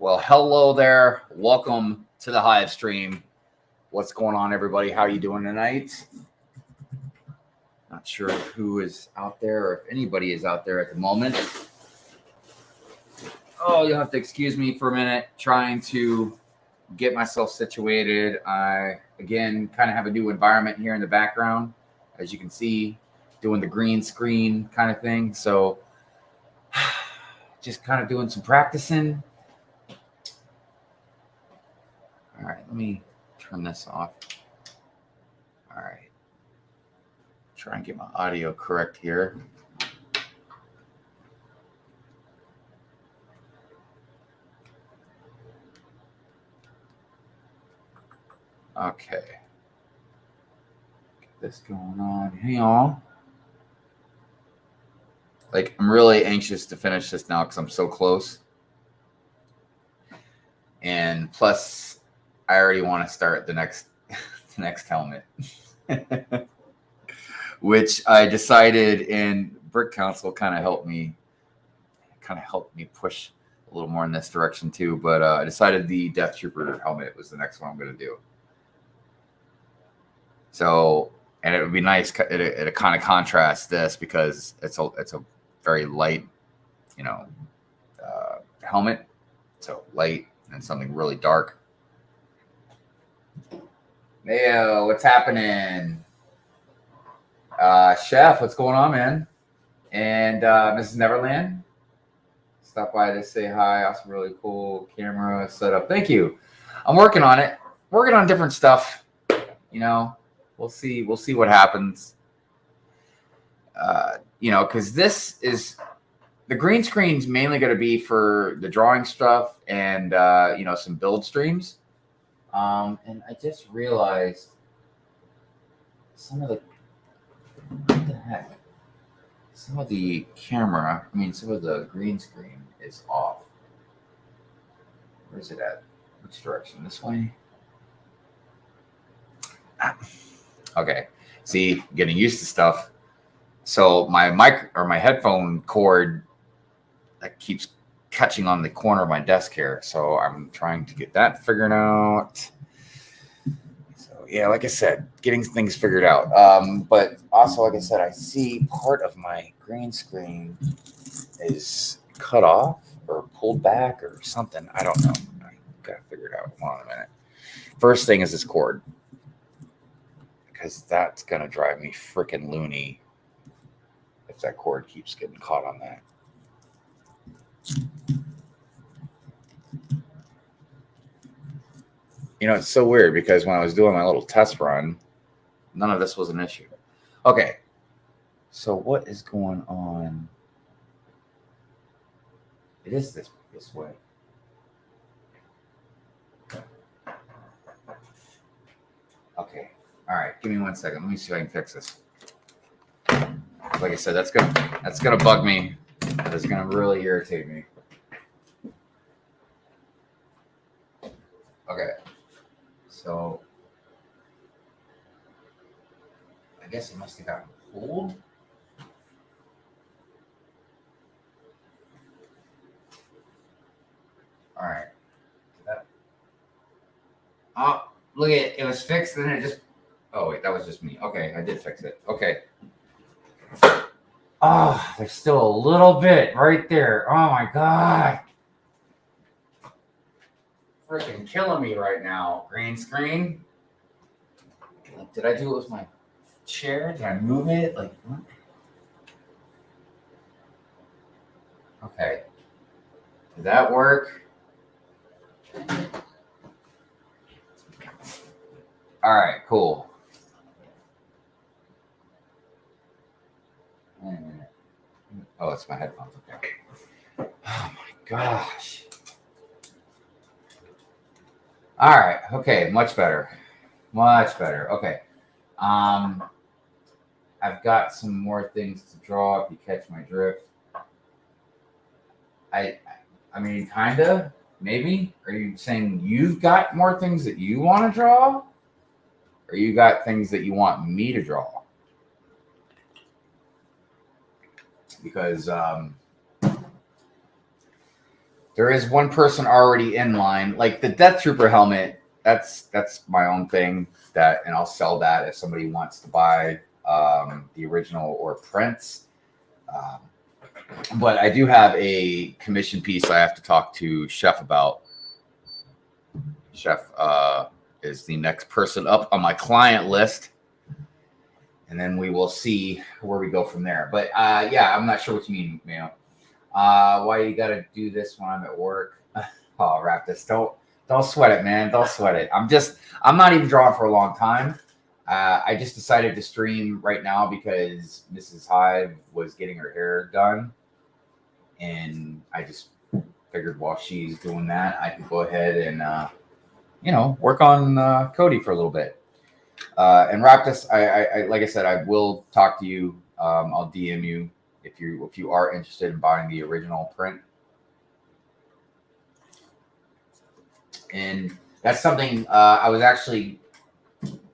Well, hello there. Welcome to the Hive stream. What's going on, everybody? How are you doing tonight? Not sure who is out there or if anybody is out there at the moment. Oh, you'll have to excuse me for a minute. Trying to get myself situated. I, again, kind of have a new environment here in the background. As you can see, doing the green screen kind of thing. So just kind of doing some practicing. All right, let me turn this off. All right. Try and get my audio correct here. Okay. Get this going on. Hey, y'all. Like, I'm really anxious to finish this now because I'm so close. And plus, I already want to start the next helmet. Which I decided, and Brick Council kind of helped me push a little more in this direction too. But I decided the Death Trooper helmet was the next one I'm going to do. So, and it would be nice. It kind of contrasts this because it's a very light, helmet. So light and something really dark. Mayo, what's happening? Chef, what's going on, man? And Mrs. Neverland, stop by to say hi. Awesome, really cool camera setup. Thank you. I'm working on it. Working on different stuff. We'll see what happens. Because this is the green screen's mainly going to be for the drawing stuff and some build streams. And I just realized some of the camera, some of the green screen is off. Where's it at? Which direction? This way? Okay. See, getting used to stuff. So my mic or my headphone cord that keeps catching on the corner of my desk here. So I'm trying to get that figured out. Yeah, like I said, getting things figured out. But also, like I said, I see part of my green screen is cut off or pulled back or something. I don't know. I got to figure it out. Hold on a minute. First thing is this cord. Because that's going to drive me freaking loony if that cord keeps getting caught on that. It's so weird because when I was doing my little test run, none of this was an issue. Okay. So what is going on? It is this way. Okay. All right. Give me 1 second. Let me see if I can fix this. Like I said, that's gonna bug me. That's gonna really irritate me. Okay. So I guess it must have gotten pulled. All right. Oh, look at it. It was fixed and then it just. Oh, wait. That was just me. Okay. I did fix it. Okay. Oh, there's still a little bit right there. Oh, my God. Freaking killing me right now. Green screen. Did I do it with my chair? Did I move it? Like, what? Okay. Did that work? All right, cool. Oh, it's my headphones. Okay. Oh my gosh. All right. Okay. Much better. Much better. Okay. I've got some more things to draw if you catch my drift. I mean, kinda, maybe. Are you saying you've got more things that you want to draw? Or you got things that you want me to draw? Because There is one person already in line, like the Death Trooper helmet. That's my own thing. And I'll sell that if somebody wants to buy the original or prints. Um, but I do have a commission piece I have to talk to Chef about. Chef is the next person up on my client list. And then we will see where we go from there. But yeah, I'm not sure what you mean, man. Why you got to do this when I'm at work? Oh, Raptus, don't sweat it, man. Don't sweat it. I'm not even drawing for a long time. I just decided to stream right now because Mrs. Hive was getting her hair done. And I just figured while she's doing that, I could go ahead and, work on Cody for a little bit. And Raptus, I like I said, I will talk to you. I'll DM you if you are interested in buying the original print. And that's something I was actually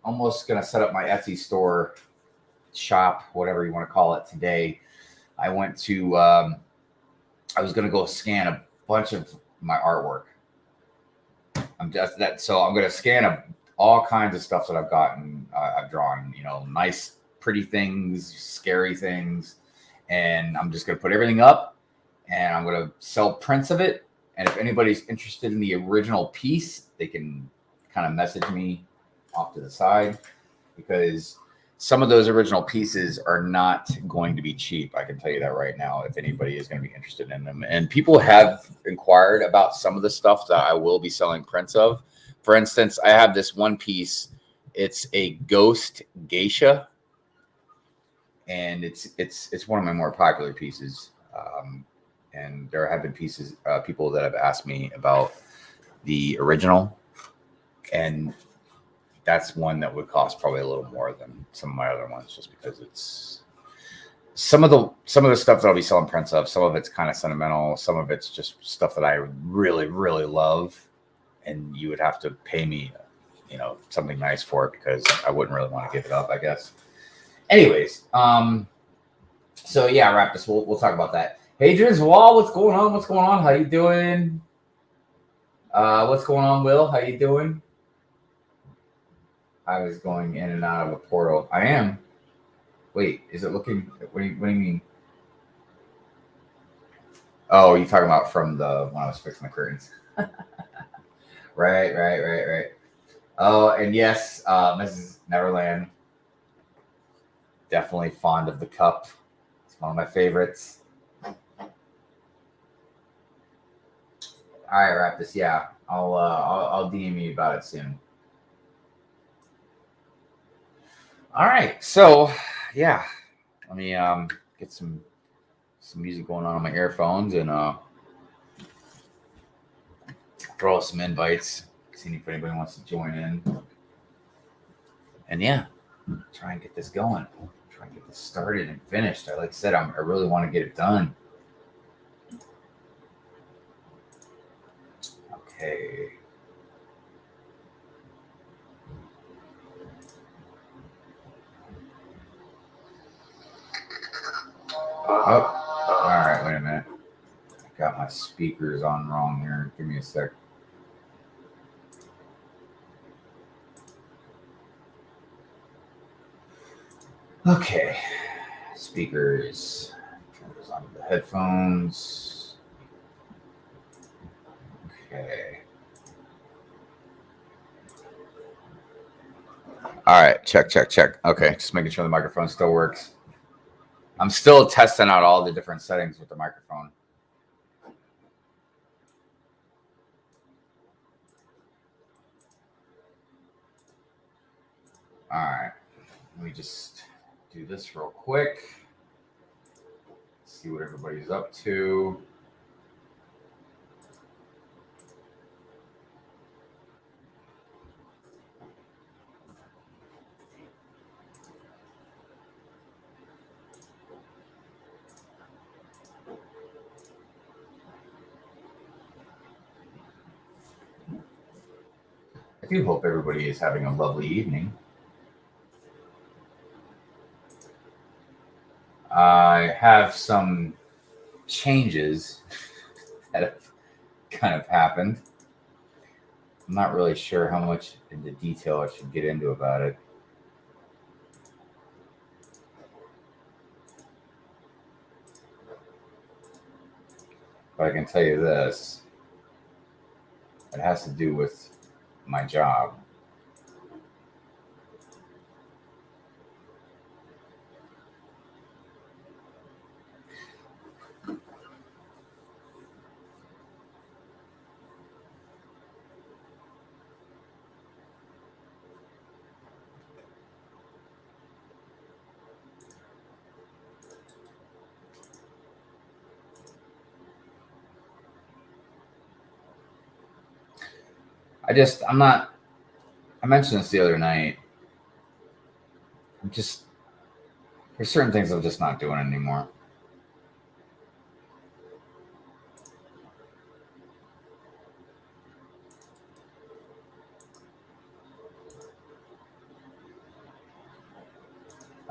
almost going to set up my Etsy store shop, whatever you want to call it, today. I went to, I was going to go scan a bunch of my artwork. I'm going to scan all kinds of stuff that I've gotten, I've drawn, nice, pretty things, scary things. And I'm just going to put everything up and I'm going to sell prints of it. And if anybody's interested in the original piece, they can kind of message me off to the side, because some of those original pieces are not going to be cheap. I can tell you that right now, if anybody is going to be interested in them. And people have inquired about some of the stuff that I will be selling prints of. For instance, I have this one piece. It's a ghost geisha, and it's one of my more popular pieces. And there have been people that have asked me about the original, and that's one that would cost probably a little more than some of my other ones, just because it's some of the stuff that I'll be selling prints of. Some of it's kind of sentimental. Some of it's just stuff that I really, really love, and you would have to pay me, something nice for it, because I wouldn't really want to give it up, I guess. Anyways, so yeah, Raptus, we'll talk about that. Hadrian's Wall, what's going on? What's going on? How you doing? What's going on, Will? How you doing? I was going in and out of a portal. I am. Wait, is it looking? What do you mean? Oh, you're talking about from when I was fixing the curtains. Right. Oh, and yes, Mrs. Neverland. Definitely fond of the cup. It's one of my favorites. All right, Raptus. Yeah, I'll DM you about it soon. All right, so yeah, let me get some music going on my earphones and throw some invites, see if anybody wants to join in. And yeah, try and get this going. Try and get this started and finished. Like I said, I really want to get it done. Okay. Oh, all right. Wait a minute. I got my speakers on wrong here. Give me a sec. Okay. Speakers. Turn those onto the headphones. Okay. All right. Check. Okay. Just making sure the microphone still works. I'm still testing out all the different settings with the microphone. All right. Let me just do this real quick. See what everybody's up to. I do hope everybody is having a lovely evening. I have some changes that have kind of happened. I'm not really sure how much into detail I should get into about it. But I can tell you this. It has to do with my job. I'm not, I mentioned this the other night. There's certain things I'm just not doing anymore.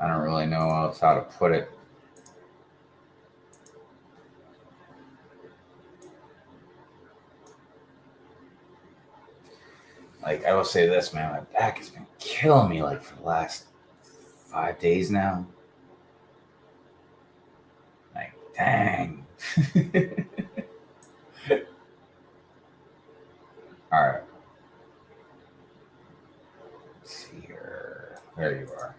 I don't really know else how to put it. Like, I will say this, man, my back has been killing me like for the last 5 days now. Like, dang. All right. Let's see here. There you are.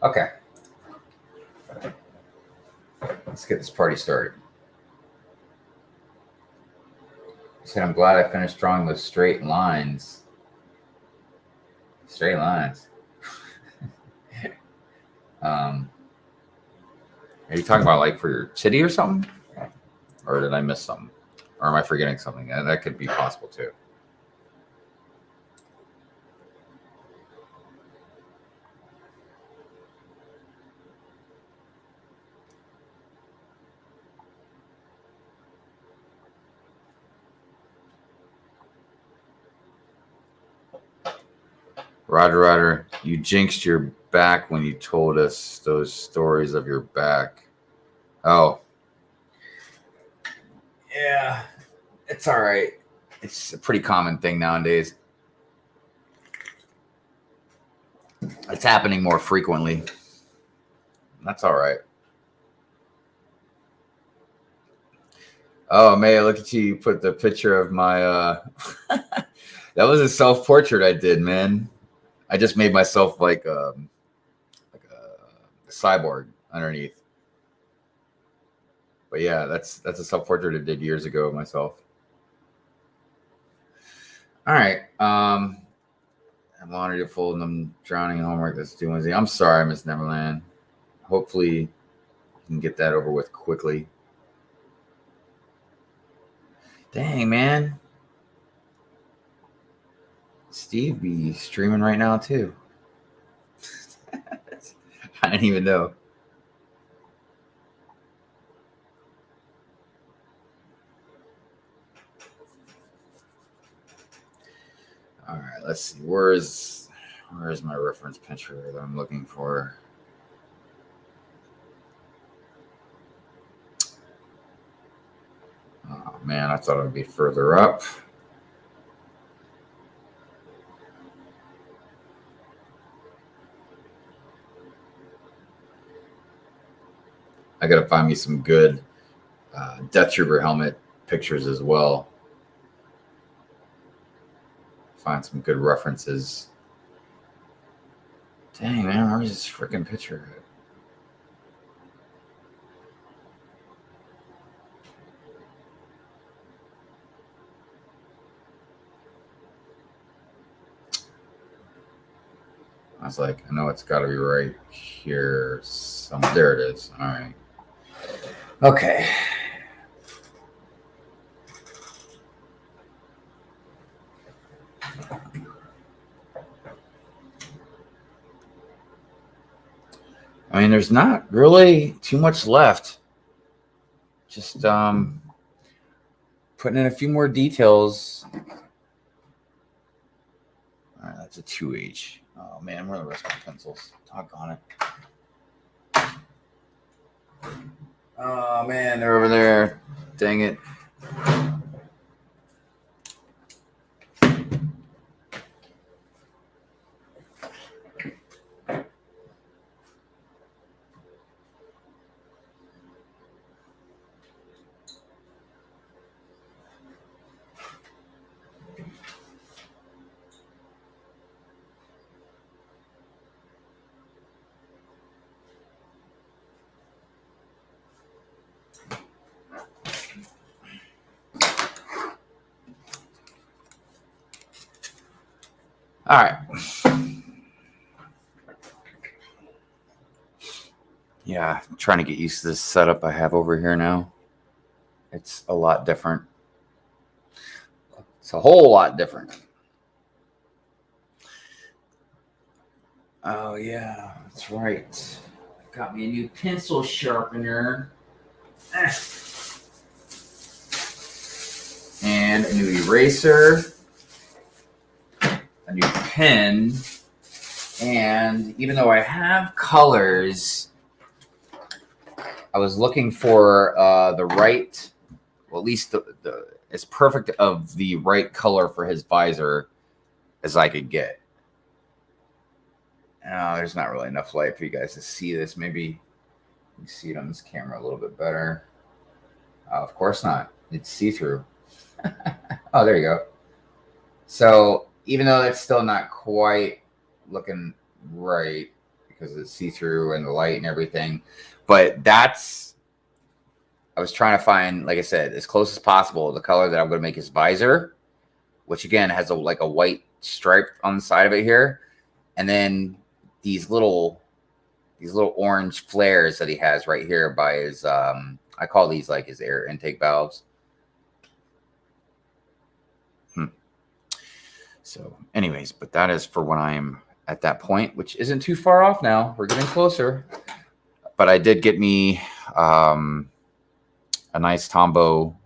Okay. Let's get this party started. I said, I'm glad I finished drawing those straight lines. Straight lines. Are you talking about like for your city or something? Or did I miss something? Or am I forgetting something? That could be possible too. Roger, you jinxed your back when you told us those stories of your back. Oh. Yeah, it's all right. It's a pretty common thing nowadays. It's happening more frequently. That's all right. Oh, May, look at you. You put the picture of my... that was a self-portrait I did, man. I just made myself like a cyborg underneath. But yeah, that's a self-portrait I did years ago of myself. All right. I'm honored to fold and I'm drowning in homework. That's due Wednesday. I'm sorry, Miss Neverland. Hopefully you can get that over with quickly. Dang, man. Steve be streaming right now too. I didn't even know. All right, let's see. Where's my reference picture that I'm looking for? Oh man, I thought it would be further up. I gotta find me some good Death Trooper helmet pictures as well. Find some good references. Dang, man, where's this freaking picture? I was like, I know it's got to be right here. There it is. All right. Okay. I mean, there's not really too much left. Just putting in a few more details. All right, that's a 2H. Oh man, where are the rest of my pencils? Doggone it. Oh man, they're over there. Dang it. All right. Yeah, I'm trying to get used to this setup I have over here now. It's a lot different. It's a whole lot different. Oh, yeah, that's right. Got me a new pencil sharpener. And a new eraser. A new pen. And even though I have colors, I was looking for the right, well, at least the as perfect of the right color for his visor as I could get. Oh, there's not really enough light for you guys to see this. Maybe you can see it on this camera a little bit better. Of course not. It's see-through. Oh, there you go. So even though that's still not quite looking right because it's see-through and the light and everything, but that's, I was trying to find, like I said, as close as possible the color that I'm going to make his visor, which again has like a white stripe on the side of it here, and then these little orange flares that he has right here by his I call these like his air intake valves. So anyways, but that is for when I'm at that point, which isn't too far off now. We're getting closer. But I did get me a nice Tombow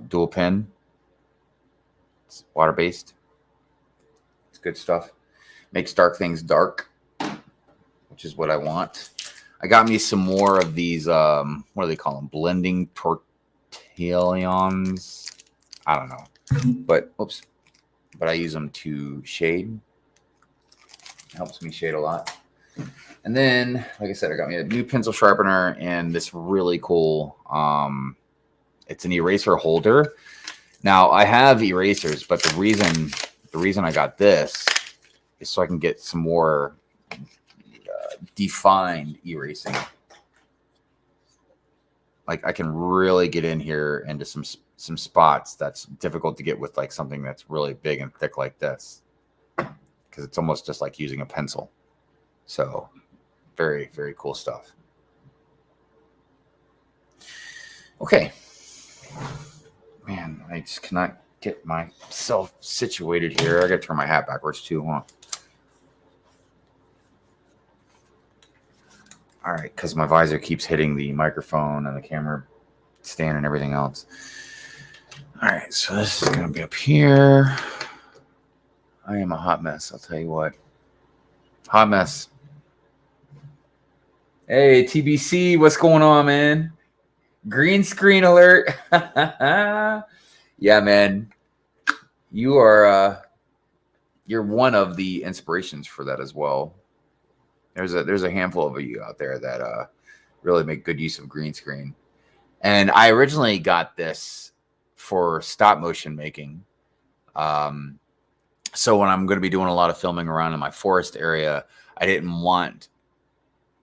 dual pin. It's water-based. It's good stuff. Makes dark things dark, which is what I want. I got me some more of these, what do they call them? Blending tortillions. I don't know. But, oops. But I use them to shade. It helps me shade a lot. And then, like I said, I got me a new pencil sharpener and this really cool, it's an eraser holder. Now, I have erasers, but the reason I got this is so I can get some more defined erasing. Like I can really get in here into some spots that's difficult to get with like something that's really big and thick like this, because it's almost just like using a pencil. So very, very cool stuff. Okay. Man, I just cannot get myself situated here. I gotta turn my hat backwards too, huh? All right, because my visor keeps hitting the microphone and the camera stand and everything else. All right, so this is going to be up here. I am a hot mess, I'll tell you what. Hot mess. Hey, TBC, what's going on, man? Green screen alert. Yeah, man. You are you're one of the inspirations for that as well. There's a handful of you out there that really make good use of green screen. And I originally got this for stop motion making. So when I'm going to be doing a lot of filming around in my forest area, I didn't want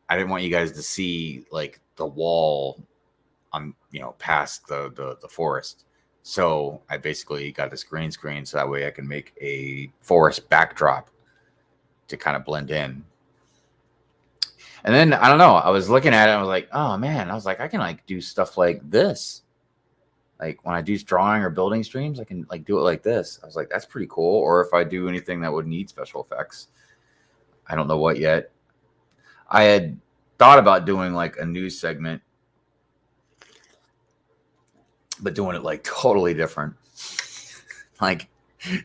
you guys to see like the wall on, past the forest. So I basically got this green screen so that way I can make a forest backdrop to kind of blend in. And then, I don't know, I was looking at it and I was like, oh man, I was like, I can like do stuff like this. Like when I do drawing or building streams, I can like do it like this. I was like, that's pretty cool. Or if I do anything that would need special effects, I don't know what yet. I had thought about doing like a news segment, but doing it like totally different. Like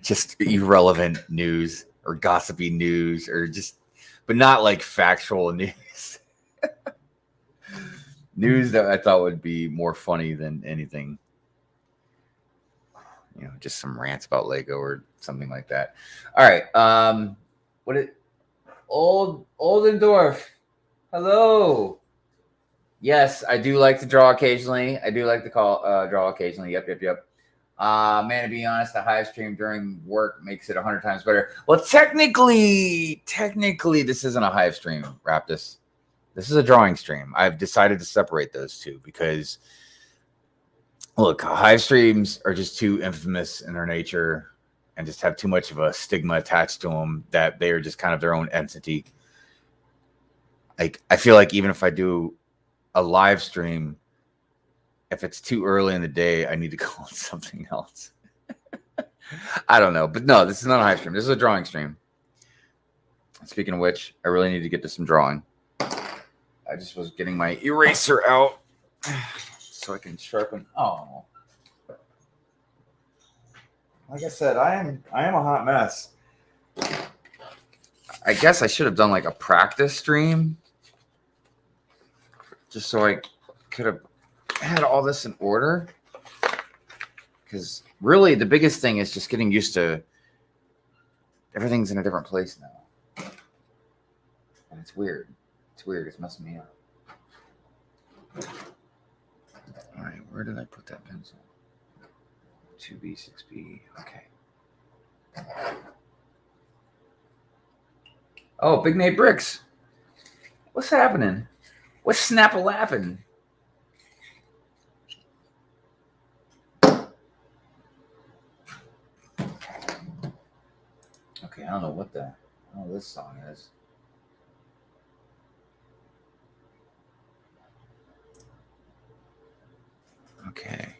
just irrelevant news or gossipy news or just, but not like factual news. News that I thought would be more funny than anything. You know, just some rants about Lego or something like that. All right. Oldendorf. Hello. Yes, I do like to draw occasionally. I do like to draw occasionally. Yep. Man, to be honest, the Hive stream during work makes it 100 times better. Well, technically, this isn't a Hive stream, Raptus. This is a drawing stream. I've decided to separate those two because, look, Hive streams are just too infamous in their nature and just have too much of a stigma attached to them that they are just kind of their own entity. Like, I feel like even if I do a live stream, if it's too early in the day, I need to call it something else. I don't know. But no, this is not a Hive stream. This is a drawing stream. Speaking of which, I really need to get to some drawing. I just was getting my eraser out so I can sharpen. Oh, like I said, I am a hot mess. I guess I should have done like a practice stream, just so I could have had all this in order. Because really, the biggest thing is just getting used to everything's in a different place now, and it's weird. It's weird. It's messing me up. All right, where did I put that pencil? 2B, 6B. Okay. Oh, Big Nate Bricks. What's happening? What's snap-a-lapping? Okay, I don't know what this song is. Okay.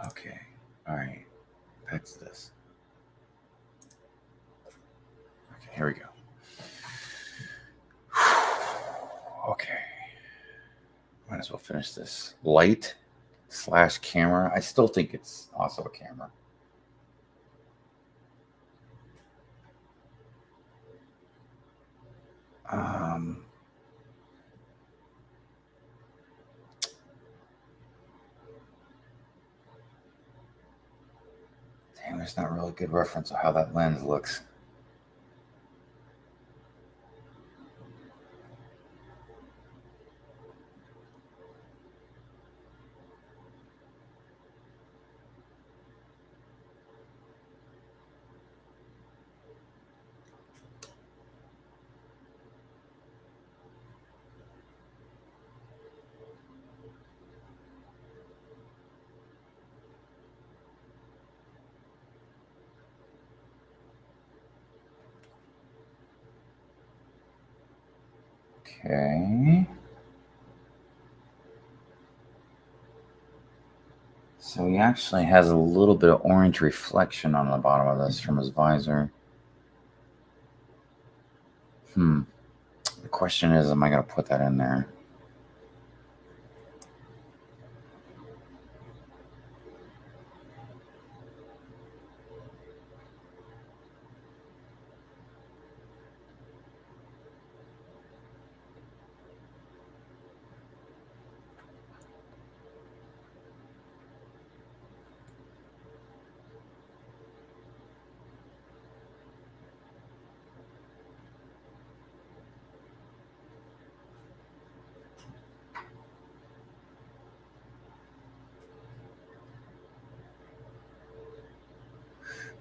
Okay. All right. That's this. Okay, here we go. Okay. Might as well finish this. Light/camera. I still think it's also a camera. Damn, there's not really a good reference of how that lens looks. Okay. So he actually has a little bit of orange reflection on the bottom of this from his visor. The question is, am I going to put that in there?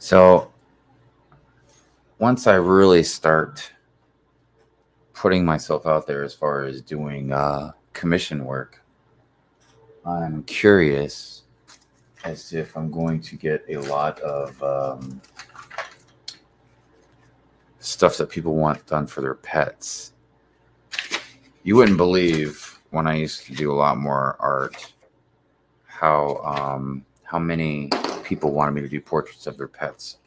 So once I really start putting myself out there as far as doing commission work, I'm curious as to if I'm going to get a lot of stuff that people want done for their pets. You wouldn't believe, when I used to do a lot more art, how many people wanted me to do portraits of their pets.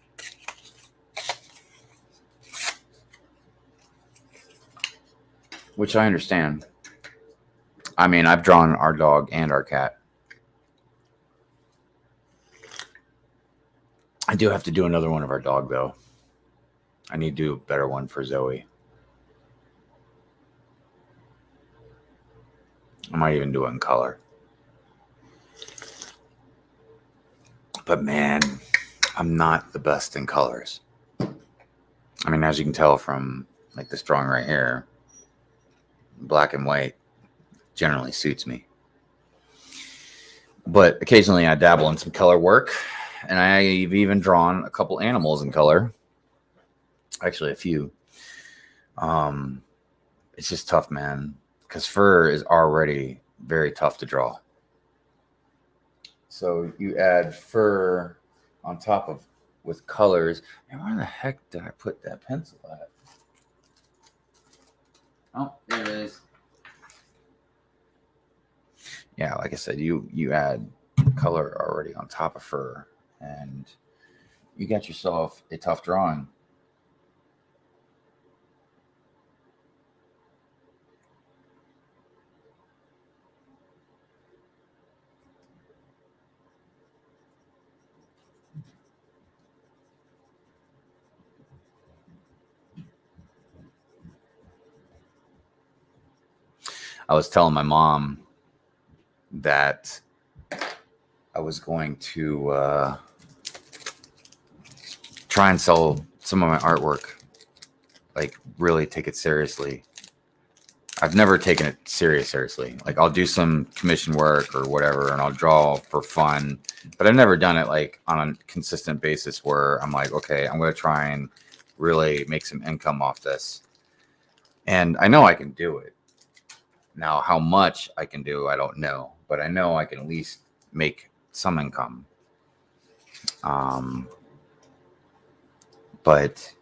Which I understand. I mean, I've drawn our dog and our cat. I do have to do another one of our dog, though. I need to do a better one for Zoe. I might even do it in color. But man, I'm not the best in colors. I mean, as you can tell from like this drawing right here, black and white generally suits me. But occasionally I dabble in some color work, and I've even drawn a couple animals in color. Actually, a few. It's just tough, man, because fur is already very tough to draw. So you add fur on top of with colors. And where the heck did I put that pencil at? Oh, there it is. Yeah, like I said, you add color already on top of fur, and you got yourself a tough drawing. I was telling my mom that I was going to try and sell some of my artwork, like really take it seriously. I've never taken it seriously. Like I'll do some commission work or whatever, and I'll draw for fun, but I've never done it like on a consistent basis where I'm like, okay, I'm going to try and really make some income off this. And I know I can do it. Now, how much I can do, I don't know, but I know I can at least make some income. But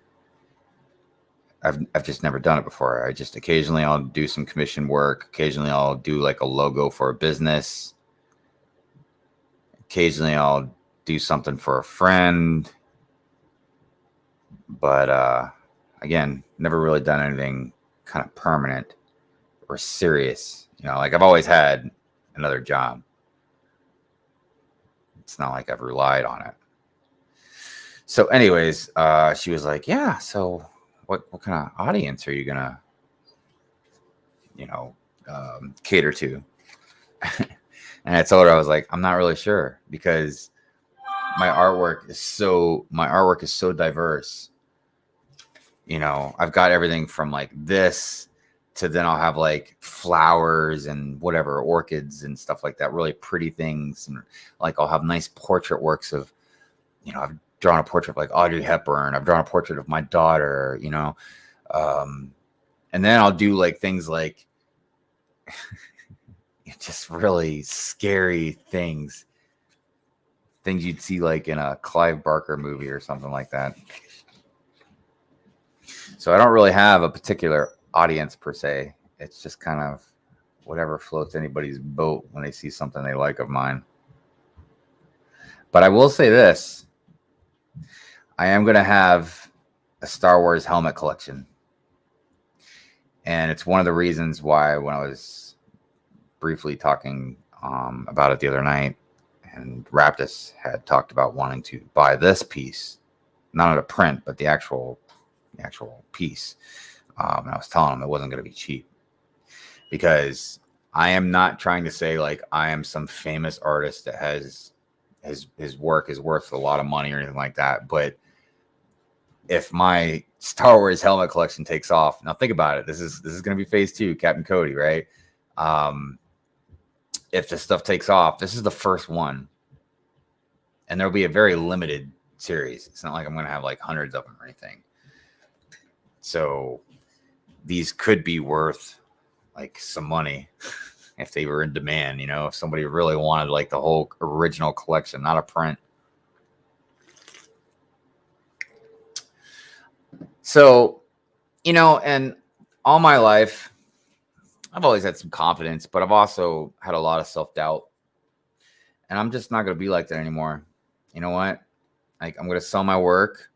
I've just never done it before. I just occasionally I'll do some commission work. Occasionally I'll do like a logo for a business. Occasionally I'll do something for a friend. But again, never really done anything kind of permanent or serious. You know, like I've always had another job. It's not like I've relied on it. So anyways, she was like, yeah, so what kind of audience are you gonna, cater to? And I told her, I was like, I'm not really sure, because my artwork is so diverse. You know, I've got everything from like this to then I'll have like flowers and whatever, orchids and stuff like that, really pretty things. And like I'll have nice portrait works of, I've drawn a portrait of like Audrey Hepburn. I've drawn a portrait of my daughter, and then I'll do like things like just really scary things you'd see like in a Clive Barker movie or something like that. So I don't really have a particular audience per se. It's just kind of whatever floats anybody's boat when they see something they like of mine. But I will say this. I am going to have a Star Wars helmet collection. And it's one of the reasons why when I was briefly talking about it the other night, and Raptus had talked about wanting to buy this piece, not a print, but the actual piece. And I was telling him it wasn't going to be cheap, because I am not trying to say like I am some famous artist that has his work is worth a lot of money or anything like that. But if my Star Wars helmet collection takes off, now think about it. This is going to be phase 2, Captain Cody, right? If this stuff takes off, this is the first one, and there'll be a very limited series. It's not like I'm going to have like hundreds of them or anything. So these could be worth like some money if they were in demand, if somebody really wanted like the whole original collection, not a print. So, and all my life, I've always had some confidence, but I've also had a lot of self-doubt. And I'm just not going to be like that anymore. You know what? Like, I'm going to sell my work,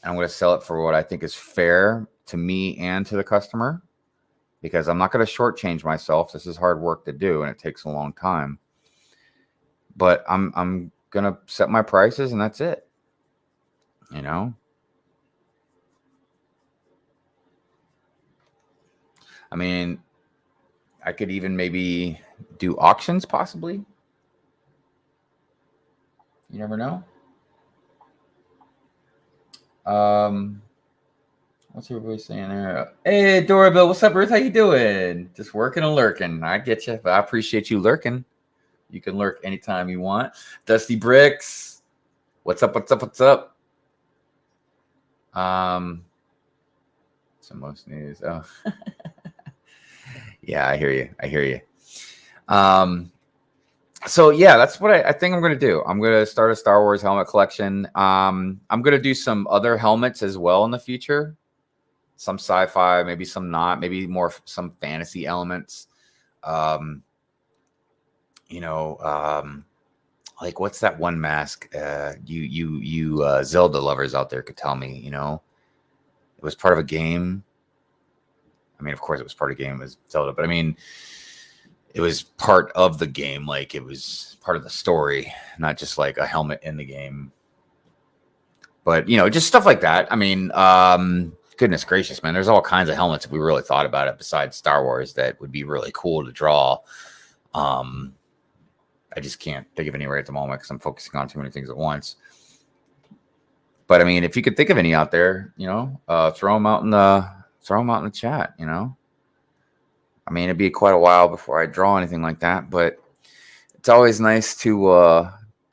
and I'm going to sell it for what I think is fair to me and to the customer, because I'm not going to shortchange myself. This is hard work to do, and it takes a long time. But I'm going to set my prices, and that's it. I mean, I could even maybe do auctions, possibly. You never know. What's everybody saying there? Hey, Dorabelle, what's up, Ruth? How you doing? Just working and lurking. I get you, but I appreciate you lurking. You can lurk anytime you want. Dusty Bricks, what's up? What's up? What's up? Some most news. Oh, yeah, I hear you. I hear you. So yeah, that's what I think I'm gonna do. I'm gonna start a Star Wars helmet collection. I'm gonna do some other helmets as well in the future. Some sci-fi, maybe some not, maybe more some fantasy elements. Like what's that one mask? You Zelda lovers out there could tell me. It was part of a game. I mean, of course, it was part of the game. It was Zelda, but I mean, it was part of the game. Like it was part of the story, not just like a helmet in the game. But just stuff like that. I mean, goodness gracious, man! There's all kinds of helmets if we really thought about it. Besides Star Wars, that would be really cool to draw. I just can't think of any right at the moment because I'm focusing on too many things at once. But I mean, if you could think of any out there, throw them out in the chat. I mean, it'd be quite a while before I draw anything like that, but it's always nice to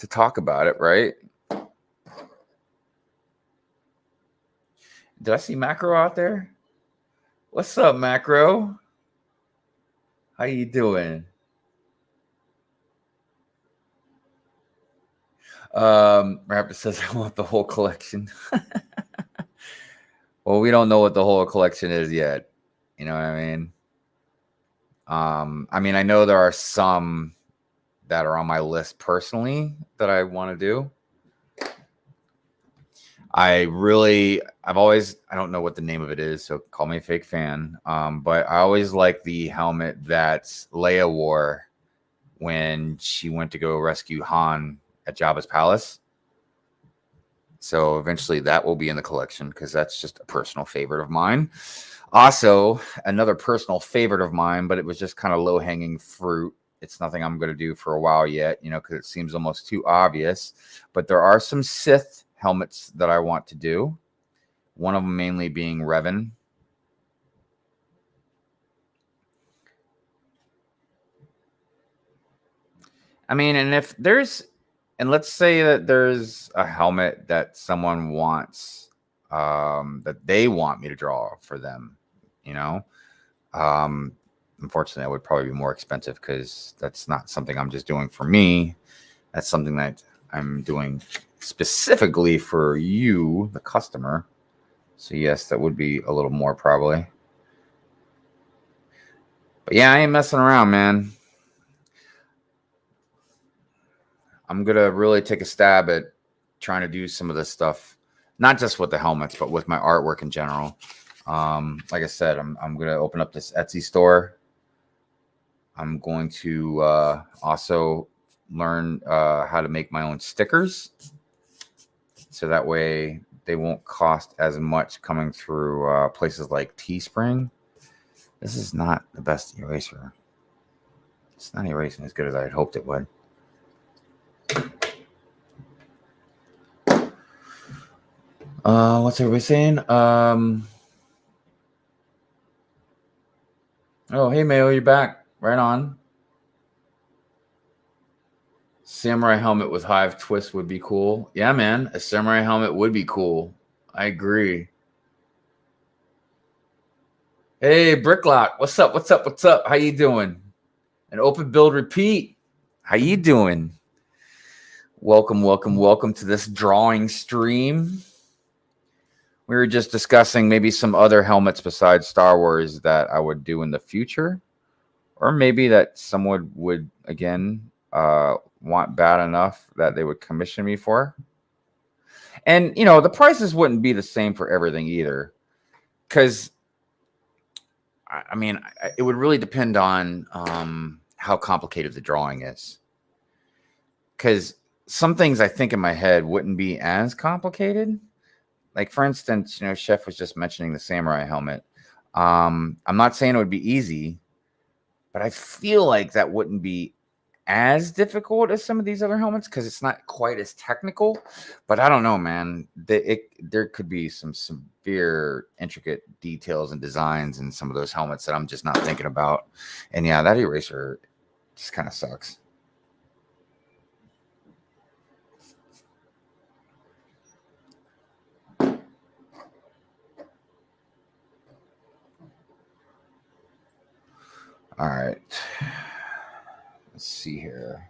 talk about it, right? Did I see Macro out there? What's up, Macro? How you doing? Raptor says I want the whole collection. Well, we don't know what the whole collection is yet. You know what I mean? I know there are some that are on my list personally that I want to do. I don't know what the name of it is, so call me a fake fan. But I always like the helmet that Leia wore when she went to go rescue Han at Jabba's palace. So eventually that will be in the collection because that's just a personal favorite of mine. Also, another personal favorite of mine, but it was just kind of low-hanging fruit. It's nothing I'm going to do for a while yet, because it seems almost too obvious. But there are some Sith helmets that I want to do. One of them mainly being Revan. I mean, and let's say that there's a helmet that someone wants, that they want me to draw for them, unfortunately, that would probably be more expensive because that's not something I'm just doing for me. That's something that I'm doing specifically for you, the customer. So yes, that would be a little more probably. But yeah, I ain't messing around, man. I'm going to really take a stab at trying to do some of this stuff, not just with the helmets, but with my artwork in general. Like I said, I'm going to open up this Etsy store. I'm going to also learn how to make my own stickers. So that way they won't cost as much coming through places like Teespring. This is not the best eraser. It's not erasing as good as I had hoped it would. What's everybody saying? Oh, hey, Mayo, you're back. Right on. Samurai helmet with hive twist would be cool. Yeah, man. A samurai helmet would be cool. I agree. Hey, Bricklock. What's up? What's up? What's up? How you doing? An open build repeat. How you doing? Welcome, welcome, welcome to this drawing stream. We were just discussing maybe some other helmets besides Star Wars that I would do in the future. Or maybe that someone would, again, want bad enough that they would commission me for. And, the prices wouldn't be the same for everything either. Because, I mean, it would really depend on how complicated the drawing is. Because some things I think in my head wouldn't be as complicated. Like, for instance, Chef was just mentioning the samurai helmet. I'm not saying it would be easy, but I feel like that wouldn't be as difficult as some of these other helmets because it's not quite as technical. But I don't know, man. There could be some severe, intricate details and designs in some of those helmets that I'm just not thinking about. And yeah, that eraser just kind of sucks. All right. Let's see here.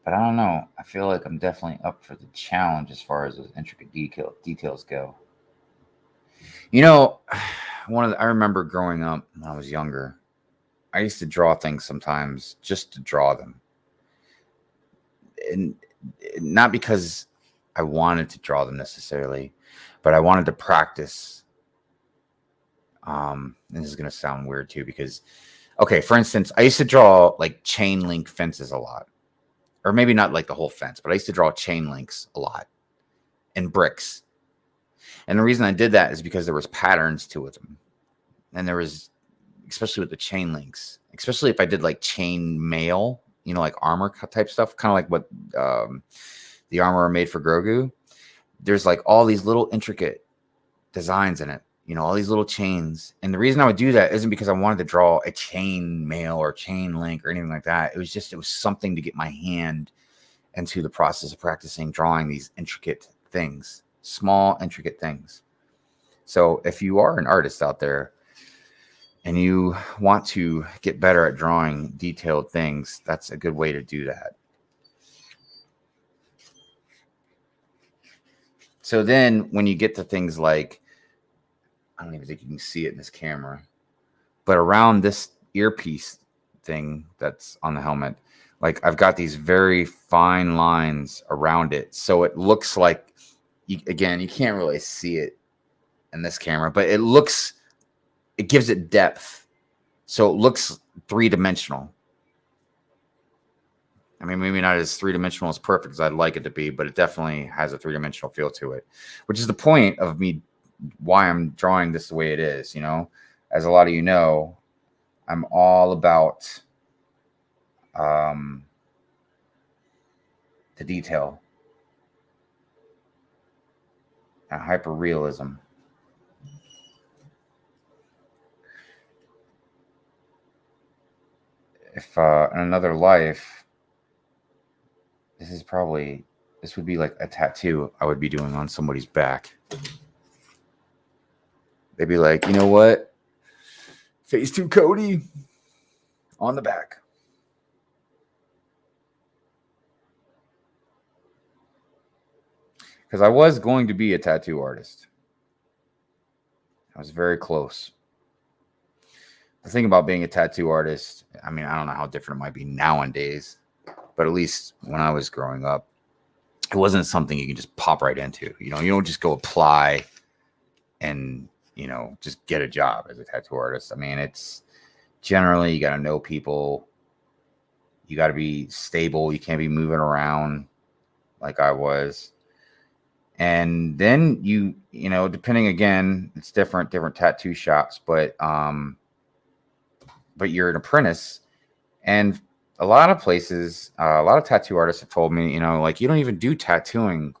But I don't know. I feel like I'm definitely up for the challenge as far as those intricate details go. You know, I remember growing up when I was younger, I used to draw things sometimes just to draw them. And not because I wanted to draw them necessarily, but I wanted to practice. This is going to sound weird too, because, okay, for instance, I used to draw like chain link fences a lot, or maybe not like the whole fence, but I used to draw chain links a lot and bricks. And the reason I did that is because there was patterns to them. And there was, especially with the chain links, especially if I did like chain mail, you know, like armor type stuff, kind of like what the armor made for Grogu. There's like all these little intricate designs in it, you know, all these little chains. And the reason I would do that isn't because I wanted to draw a chain mail or chain link or anything like that. It was something to get my hand into the process of practicing drawing these intricate things, small, intricate things. So if you are an artist out there and you want to get better at drawing detailed things, that's a good way to do that. So then when you get to things like, I don't even think you can see it in this camera, but around this earpiece thing that's on the helmet, like I've got these very fine lines around it. So it looks like, you can't really see it in this camera, but it gives it depth. So it looks three-dimensional. I mean, maybe not as three-dimensional as perfect as I'd like it to be, but it definitely has a three-dimensional feel to it, which is the point of me, why I'm drawing this the way it is. You know, as a lot of you know, I'm all about the detail and hyper-realism. If in another life, this would be like a tattoo I would be doing on somebody's back. They'd be like, you know what? Phase 2 Cody on the back. Because I was going to be a tattoo artist. I was very close. The thing about being a tattoo artist, I mean, I don't know how different it might be nowadays, but at least when I was growing up, it wasn't something you can just pop right into. You know, you don't just go apply and, you know, just get a job as a tattoo artist. I mean, it's generally you got to know people. You got to be stable. You can't be moving around like I was. And then you know, depending, again, it's different tattoo shops, but you're an apprentice. And a lot of places, a lot of tattoo artists have told me, you know, like, you don't even do tattooing.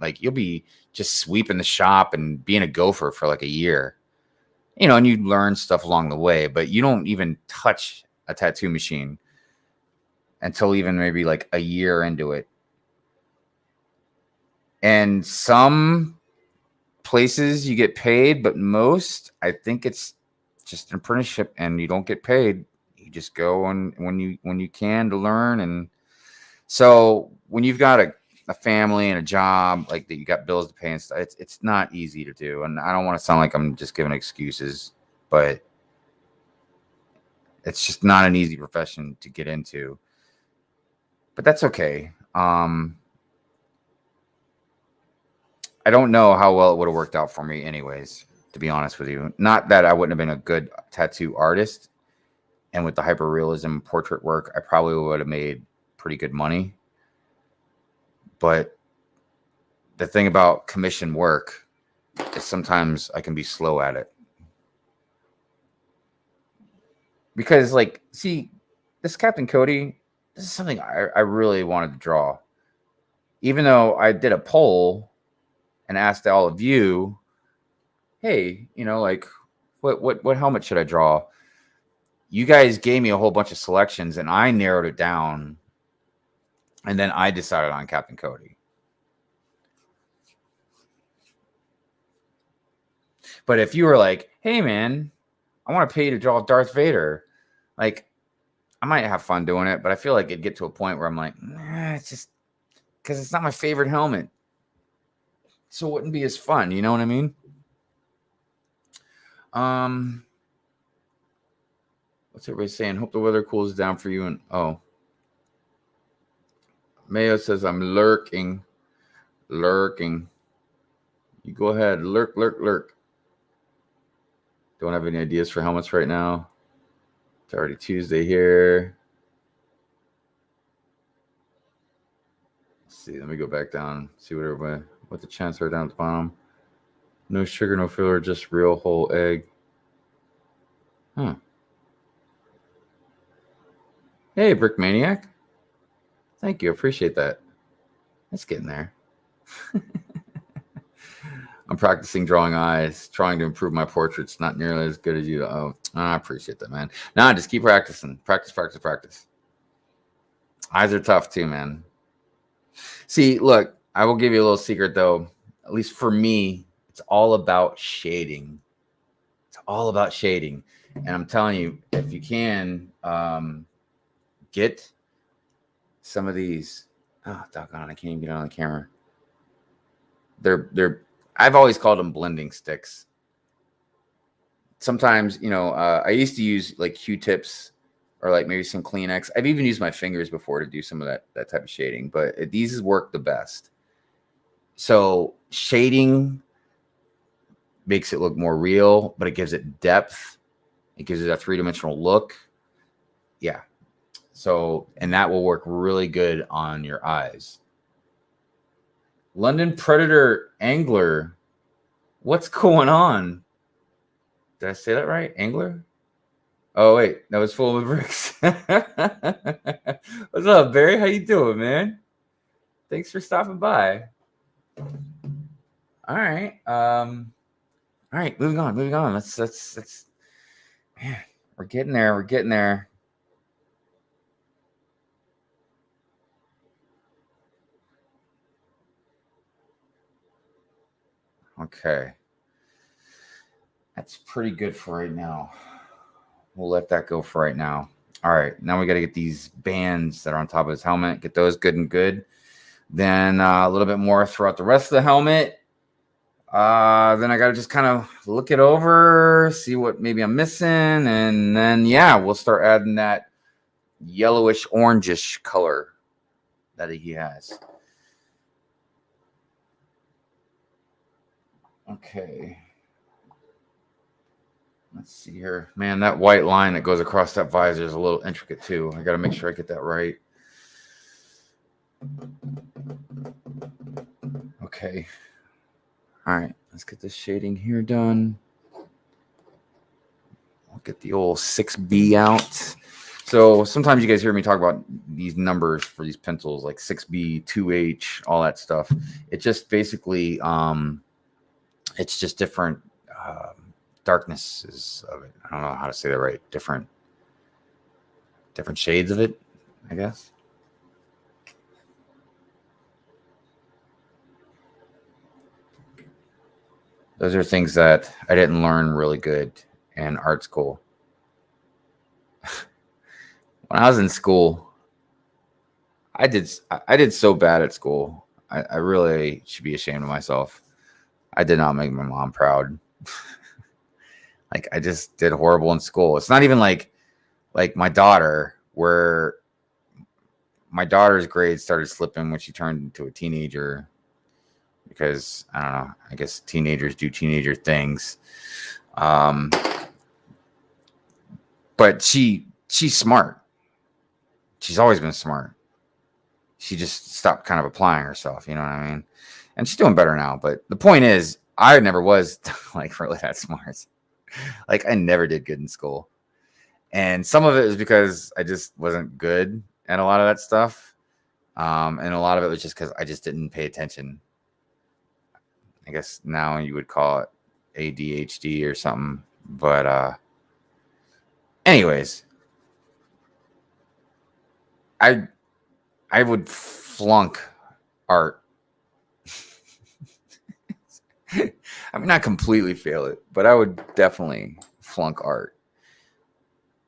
Like, you'll be just sweeping the shop and being a gopher for like a year, you know, and you learn stuff along the way, but you don't even touch a tattoo machine until even maybe like a year into it. And some places you get paid, but most, I think it's just an apprenticeship and you don't get paid. You just go and when you can to learn. And so when you've got a family and a job like that, you got bills to pay and stuff, it's not easy to do. And I don't want to sound like I'm just giving excuses, but it's just not an easy profession to get into. But that's okay. I don't know how well it would have worked out for me anyways, to be honest with you. Not that I wouldn't have been a good tattoo artist, and with the hyperrealism portrait work, I probably would have made pretty good money. But the thing about commission work is sometimes I can be slow at it. Because, like, see, this Captain Cody, this is something I really wanted to draw. Even though I did a poll and asked all of you, hey, you know, like, what helmet should I draw? You guys gave me a whole bunch of selections, and I narrowed it down. And then I decided on Captain Cody. But if you were like, hey, man, I want to pay you to draw Darth Vader, like, I might have fun doing it, but I feel like it'd get to a point where I'm like, nah, it's just because it's not my favorite helmet. So it wouldn't be as fun. You know what I mean? What's everybody saying? Hope the weather cools down for you. And oh, Mayo says I'm lurking. You go ahead, lurk. Don't have any ideas for helmets right now. It's already Tuesday here. Let's see. Let me go back down. See what the chances are down at the bottom. No sugar, no filler, just real whole egg. Huh. Hey, Brick Maniac. Thank you. Appreciate that. It's getting there. I'm practicing drawing eyes, trying to improve my portraits. Not nearly as good as you. Oh, I appreciate that, man. Nah, just keep practicing. Practice. Eyes are tough too, man. See, look, I will give you a little secret though. At least for me, it's all about shading. And I'm telling you, if you can get some of these. Oh, doggone, I can't even get on the camera. They're I've always called them blending sticks. Sometimes, you know, I used to use like Q-tips or like maybe some Kleenex. I've even used my fingers before to do some of that type of shading, but these work the best. So shading makes it look more real, but it gives it depth. It gives it a three-dimensional look. Yeah. So, and that will work really good on your eyes. London Predator Angler. What's going on? Did I say that right? Angler? Oh, wait. That was full of bricks. What's up, Barry? How you doing, man? Thanks for stopping by. All right. All right. Moving on. Let's. Man, we're getting there. Okay. That's pretty good for right now. We'll let that go for right now. All right. Now we got to get these bands that are on top of his helmet. Get those good and good. Then a little bit more throughout the rest of the helmet. Then I got to just kind of look it over, see what maybe I'm missing. And then, yeah, we'll start adding that yellowish, orangish color that he has. Okay. Let's see here. Man, that white line that goes across that visor is a little intricate too. I got to make sure I get that right. Okay. All right. Let's get this shading here done. I'll get the old 6B out. So sometimes you guys hear me talk about these numbers for these pencils, like 6B, 2H, all that stuff. It just basically... it's just different darknesses of it. I don't know how to say that right. Different shades of it, I guess. Those are things that I didn't learn really good in art school. When I was in school, I did so bad at school. I really should be ashamed of myself. I did not make my mom proud. Like, I just did horrible in school. It's not even like my daughter, where my daughter's grades started slipping when she turned into a teenager. because I don't know. I guess teenagers do teenager things. But she's smart. She's always been smart. She just stopped kind of applying herself. You know what I mean? And she's doing better now. But the point is, I never was like really that smart. Like I never did good in school. And some of it was because I just wasn't good at a lot of that stuff. And a lot of it was just because I just didn't pay attention. I guess now you would call it ADHD or something. But anyways, I would flunk art. I mean, not completely fail it, but I would definitely flunk art.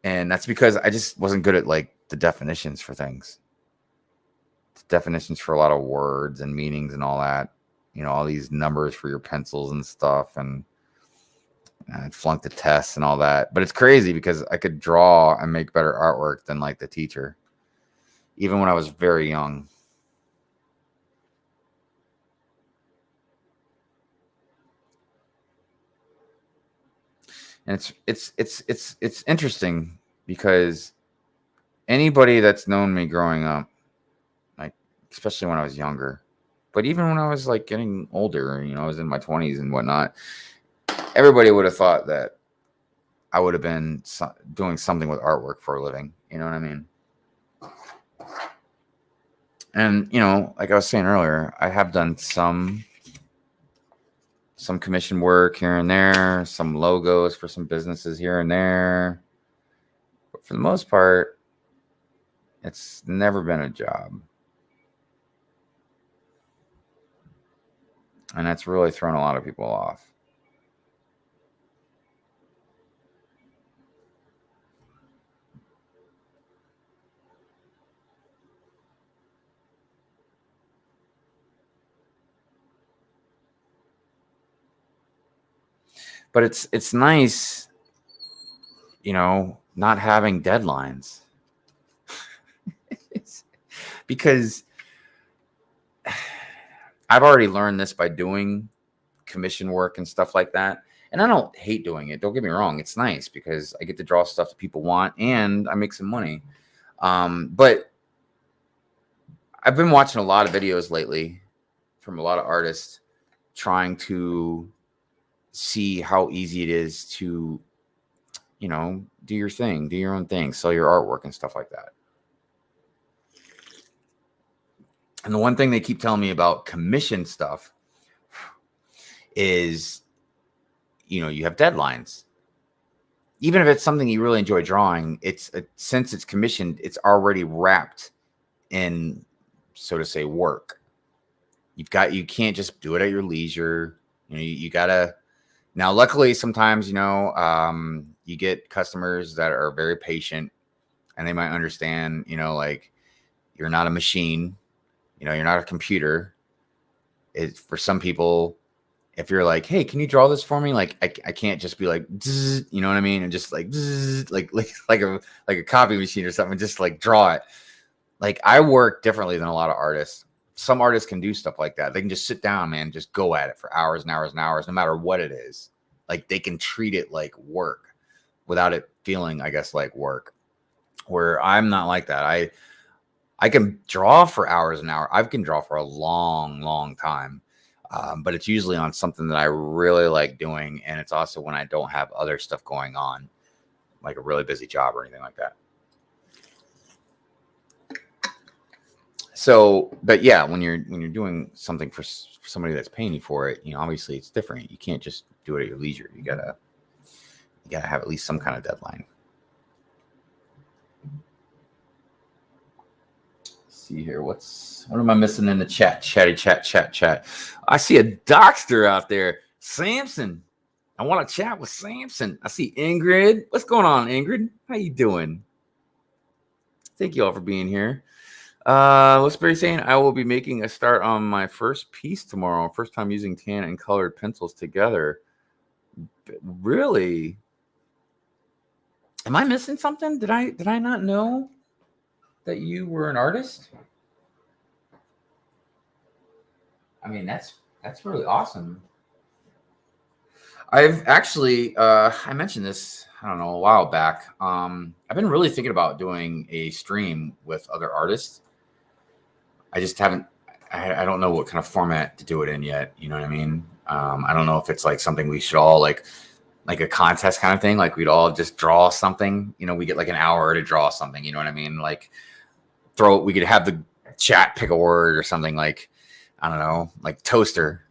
And that's because I just wasn't good at like the definitions for things. The definitions for a lot of words and meanings and all that. You know, all these numbers for your pencils and stuff. And I flunked the tests and all that. But it's crazy because I could draw and make better artwork than like the teacher. Even when I was very young. And it's interesting because anybody that's known me growing up, like especially when I was younger, but even when I was like getting older, you know, I was in my 20s and whatnot, everybody would have thought that I would have been doing something with artwork for a living. You know what I mean? And, you know, like I was saying earlier, I have done some commission work here and there, some logos for some businesses here and there. But for the most part, it's never been a job. And that's really thrown a lot of people off. But it's nice, you know, not having deadlines. Because I've already learned this by doing commission work and stuff like that. And I don't hate doing it. Don't get me wrong. It's nice because I get to draw stuff that people want and I make some money. But I've been watching a lot of videos lately from a lot of artists trying to see how easy it is to, you know, do your thing, do your own thing, sell your artwork and stuff like that. And the one thing they keep telling me about commission stuff is, you know, you have deadlines. Even if it's something you really enjoy drawing, since it's commissioned, it's already wrapped in, so to say, work. You can't just do it at your leisure. You know, you gotta. Now, luckily, sometimes, you know, you get customers that are very patient and they might understand, you know, like you're not a machine, you know, you're not a computer. It's for some people, if you're like, hey, can you draw this for me? Like, I can't just be like, you know what I mean? And just like, like a copy machine or something, just like draw it. Like I work differently than a lot of artists. Some artists can do stuff like that. They can just sit down, man, just go at it for hours and hours and hours, no matter what it is. Like they can treat it like work without it feeling, I guess, like work. Where I'm not like that. I can draw for hours and hours. I can draw for a long, long time. But it's usually on something that I really like doing. And it's also when I don't have other stuff going on, like a really busy job or anything like that. So, but yeah, when you're doing something for somebody that's paying you for it, you know, obviously it's different. You can't just do it at your leisure. You gotta have at least some kind of deadline. Let's see here, what am I missing in the chat? Chat. I see a Dockster out there, Samson. I want to chat with Samson. I see Ingrid. What's going on, Ingrid? How you doing? Thank you all for being here. What's Barry saying? I will be making a start on my first piece tomorrow. First time using tan and colored pencils together. Really? Am I missing something? Did I not know that you were an artist? I mean, that's That's really awesome. I've actually, I mentioned this, I don't know, a while back. I've been really thinking about doing a stream with other artists. I just haven't, I don't know what kind of format to do it in yet. You know what I mean? I don't know if it's like something we should all like a contest kind of thing. Like we'd all just draw something, you know, we get like an hour to draw something, you know what I mean? Like we could have the chat pick a word or something like, I don't know, like toaster.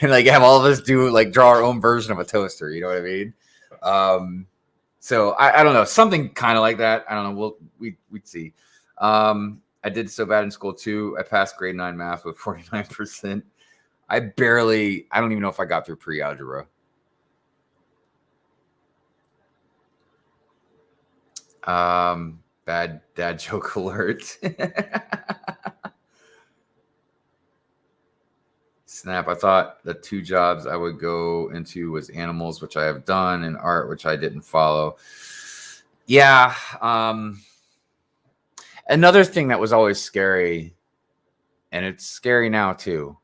And like have all of us do like draw our own version of a toaster, you know what I mean? So I don't know, something kind of like that. I don't know. We'd see. I did so bad in school too. I passed grade 9 math with 49%. I don't even know if I got through pre-algebra. Bad dad joke alert. Snap. I thought the 2 jobs I would go into was animals, which I have done, and art, which I didn't follow. Yeah. Another thing that was always scary, and it's scary now too,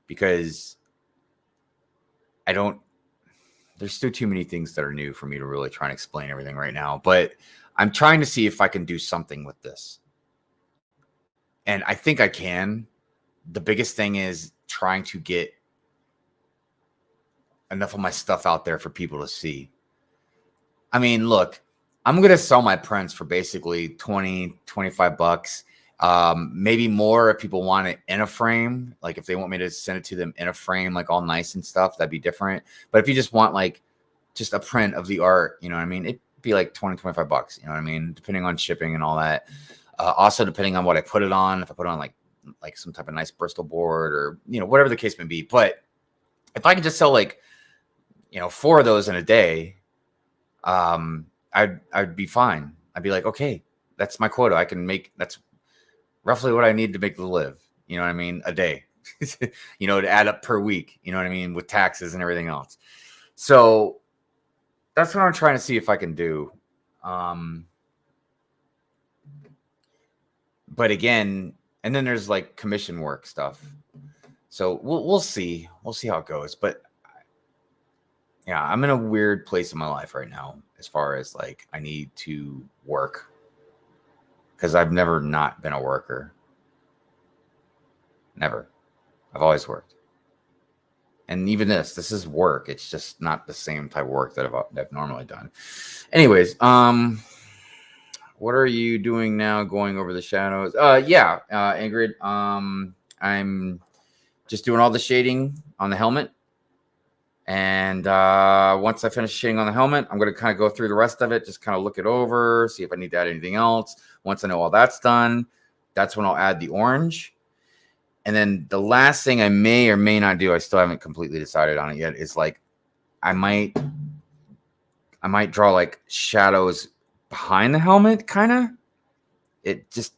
because there's still too many things that are new for me to really try and explain everything right now, but I'm trying to see if I can do something with this. And I think I can. The biggest thing is trying to get enough of my stuff out there for people to see. I mean, look, I'm going to sell my prints for basically 20, 25 bucks. Maybe more if people want it in a frame. Like if they want me to send it to them in a frame, like all nice and stuff, that'd be different. But if you just want like just a print of the art, you know what I mean? It'd be like 20, 25 bucks, you know what I mean? Depending on shipping and all that. Also, depending on what I put it on, if I put it on like some type of nice Bristol board or, you know, whatever the case may be. But if I could just sell like, you know, 4 of those in a day, I'd be fine. I'd be like, okay, that's my quota. I can make, that's roughly what I need to make the live. You know what I mean? A day, you know, to add up per week, you know what I mean? With taxes and everything else. So that's what I'm trying to see if I can do. But again, and then there's like commission work stuff. So we'll see. We'll see how it goes. But yeah, I'm in a weird place in my life right now as far as like I need to work because I've never not been a worker. Never. I've always worked. And even this is work. It's just not the same type of work that I've normally done. Anyways, what are you doing now going over the shadows? Ingrid, I'm just doing all the shading on the helmet. And once I finish shading on the helmet, I'm going to kind of go through the rest of it, just kind of look it over, see if I need to add anything else. Once I know all that's done, that's when I'll add the orange. And then the last thing I may or may not do, I still haven't completely decided on it yet, is like I might draw like shadows behind the helmet, kind of. It just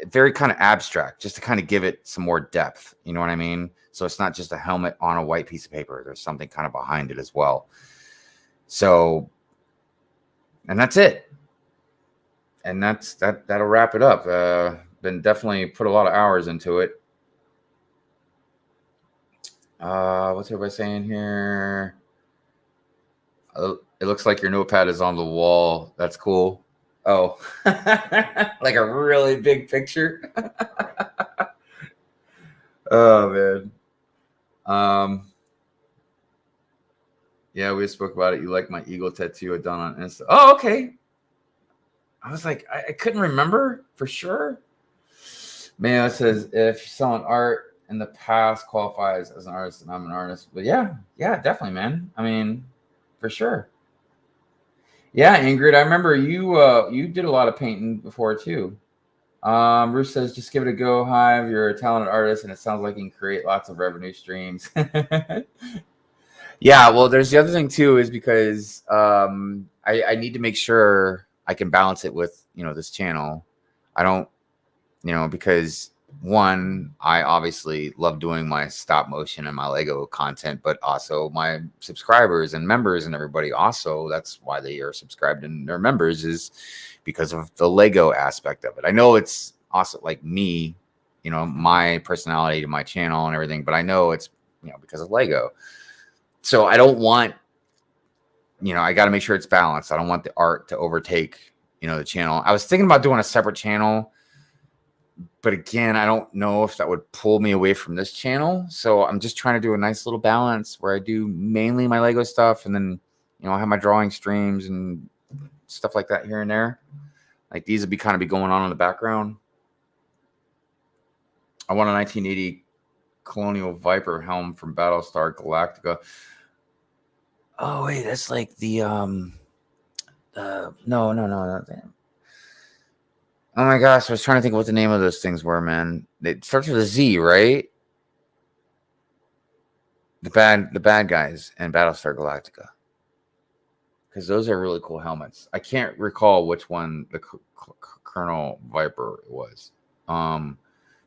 very kind of abstract, just to kind of give it some more depth. You know what I mean? So it's not just a helmet on a white piece of paper. There's something kind of behind it as well. So, and that's it. And that'll wrap it up. Been definitely put a lot of hours into it. What's everybody saying here? It looks like your notepad is on the wall. That's cool. Oh, like a really big picture. Oh man. Yeah, we spoke about it. You like my eagle tattoo I done on Insta. Oh, okay. I was like, I couldn't remember for sure. Man, it says if you're selling art in the past qualifies as an artist, and I'm an artist. But yeah, definitely, man. I mean, for sure. Yeah, Ingrid, I remember you did a lot of painting before too. Bruce says, just give it a go, Hive. You're a talented artist, and it sounds like you can create lots of revenue streams. Yeah, well, there's the other thing too, is because I need to make sure I can balance it with, you know, this channel. I don't, you know, because one, I obviously love doing my stop motion and my Lego content, but also my subscribers and members and everybody also, that's why they are subscribed and they're members, is because of the Lego aspect of it. I know it's also like me, you know, my personality to my channel and everything, but I know it's, you know, because of Lego. So I don't want, you know, I got to make sure it's balanced. I don't want the art to overtake, you know, the channel. I was thinking about doing a separate channel, but again, I don't know if that would pull me away from this channel. So I'm just trying to do a nice little balance where I do mainly my Lego stuff, and then, you know, I have my drawing streams and stuff like that here and there. Like these would be kind of going on in the background. I want a 1980 Colonial Viper helm from Battlestar Galactica. Oh wait, that's like the no. Oh my gosh, I was trying to think of what the name of those things were, man. It starts with a Z, right? The bad guys in Battlestar Galactica. Because those are really cool helmets. I can't recall which one the Colonel Viper was.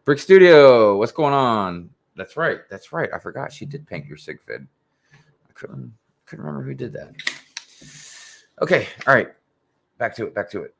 Brick Studio, what's going on? That's right. I forgot she did paint your Sigfid. I couldn't remember who did that. Okay, all right. Back to it.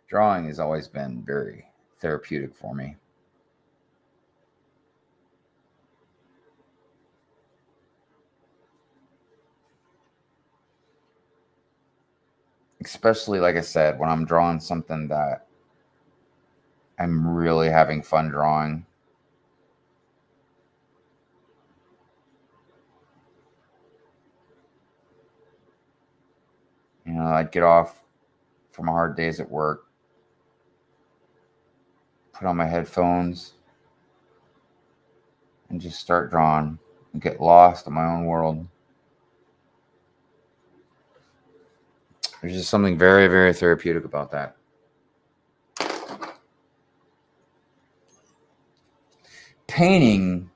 Drawing has always been very therapeutic for me. Especially, like I said, when I'm drawing something that I'm really having fun drawing. You know, I'd get off from hard days at work, put on my headphones, and just start drawing and get lost in my own world. There's just something very, very therapeutic about that. Painting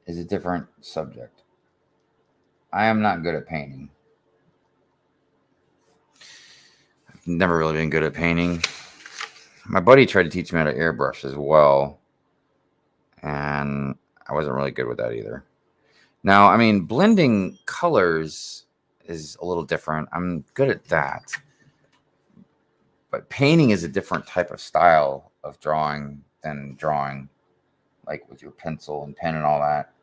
is a different subject. I am not good at painting. I've never really been good at painting. My buddy tried to teach me how to airbrush as well, and I wasn't really good with that either. Now, I mean, blending colors is a little different. I'm good at that. But painting is a different type of style of drawing than drawing, like with your pencil and pen and all that,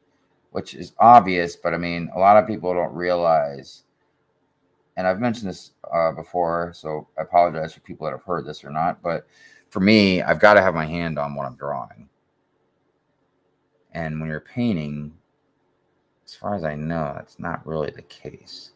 which is obvious. But I mean, a lot of people don't realize, and I've mentioned this before, so I apologize for people that have heard this or not. But for me, I've got to have my hand on what I'm drawing. And when you're painting, as far as I know, that's not really the case.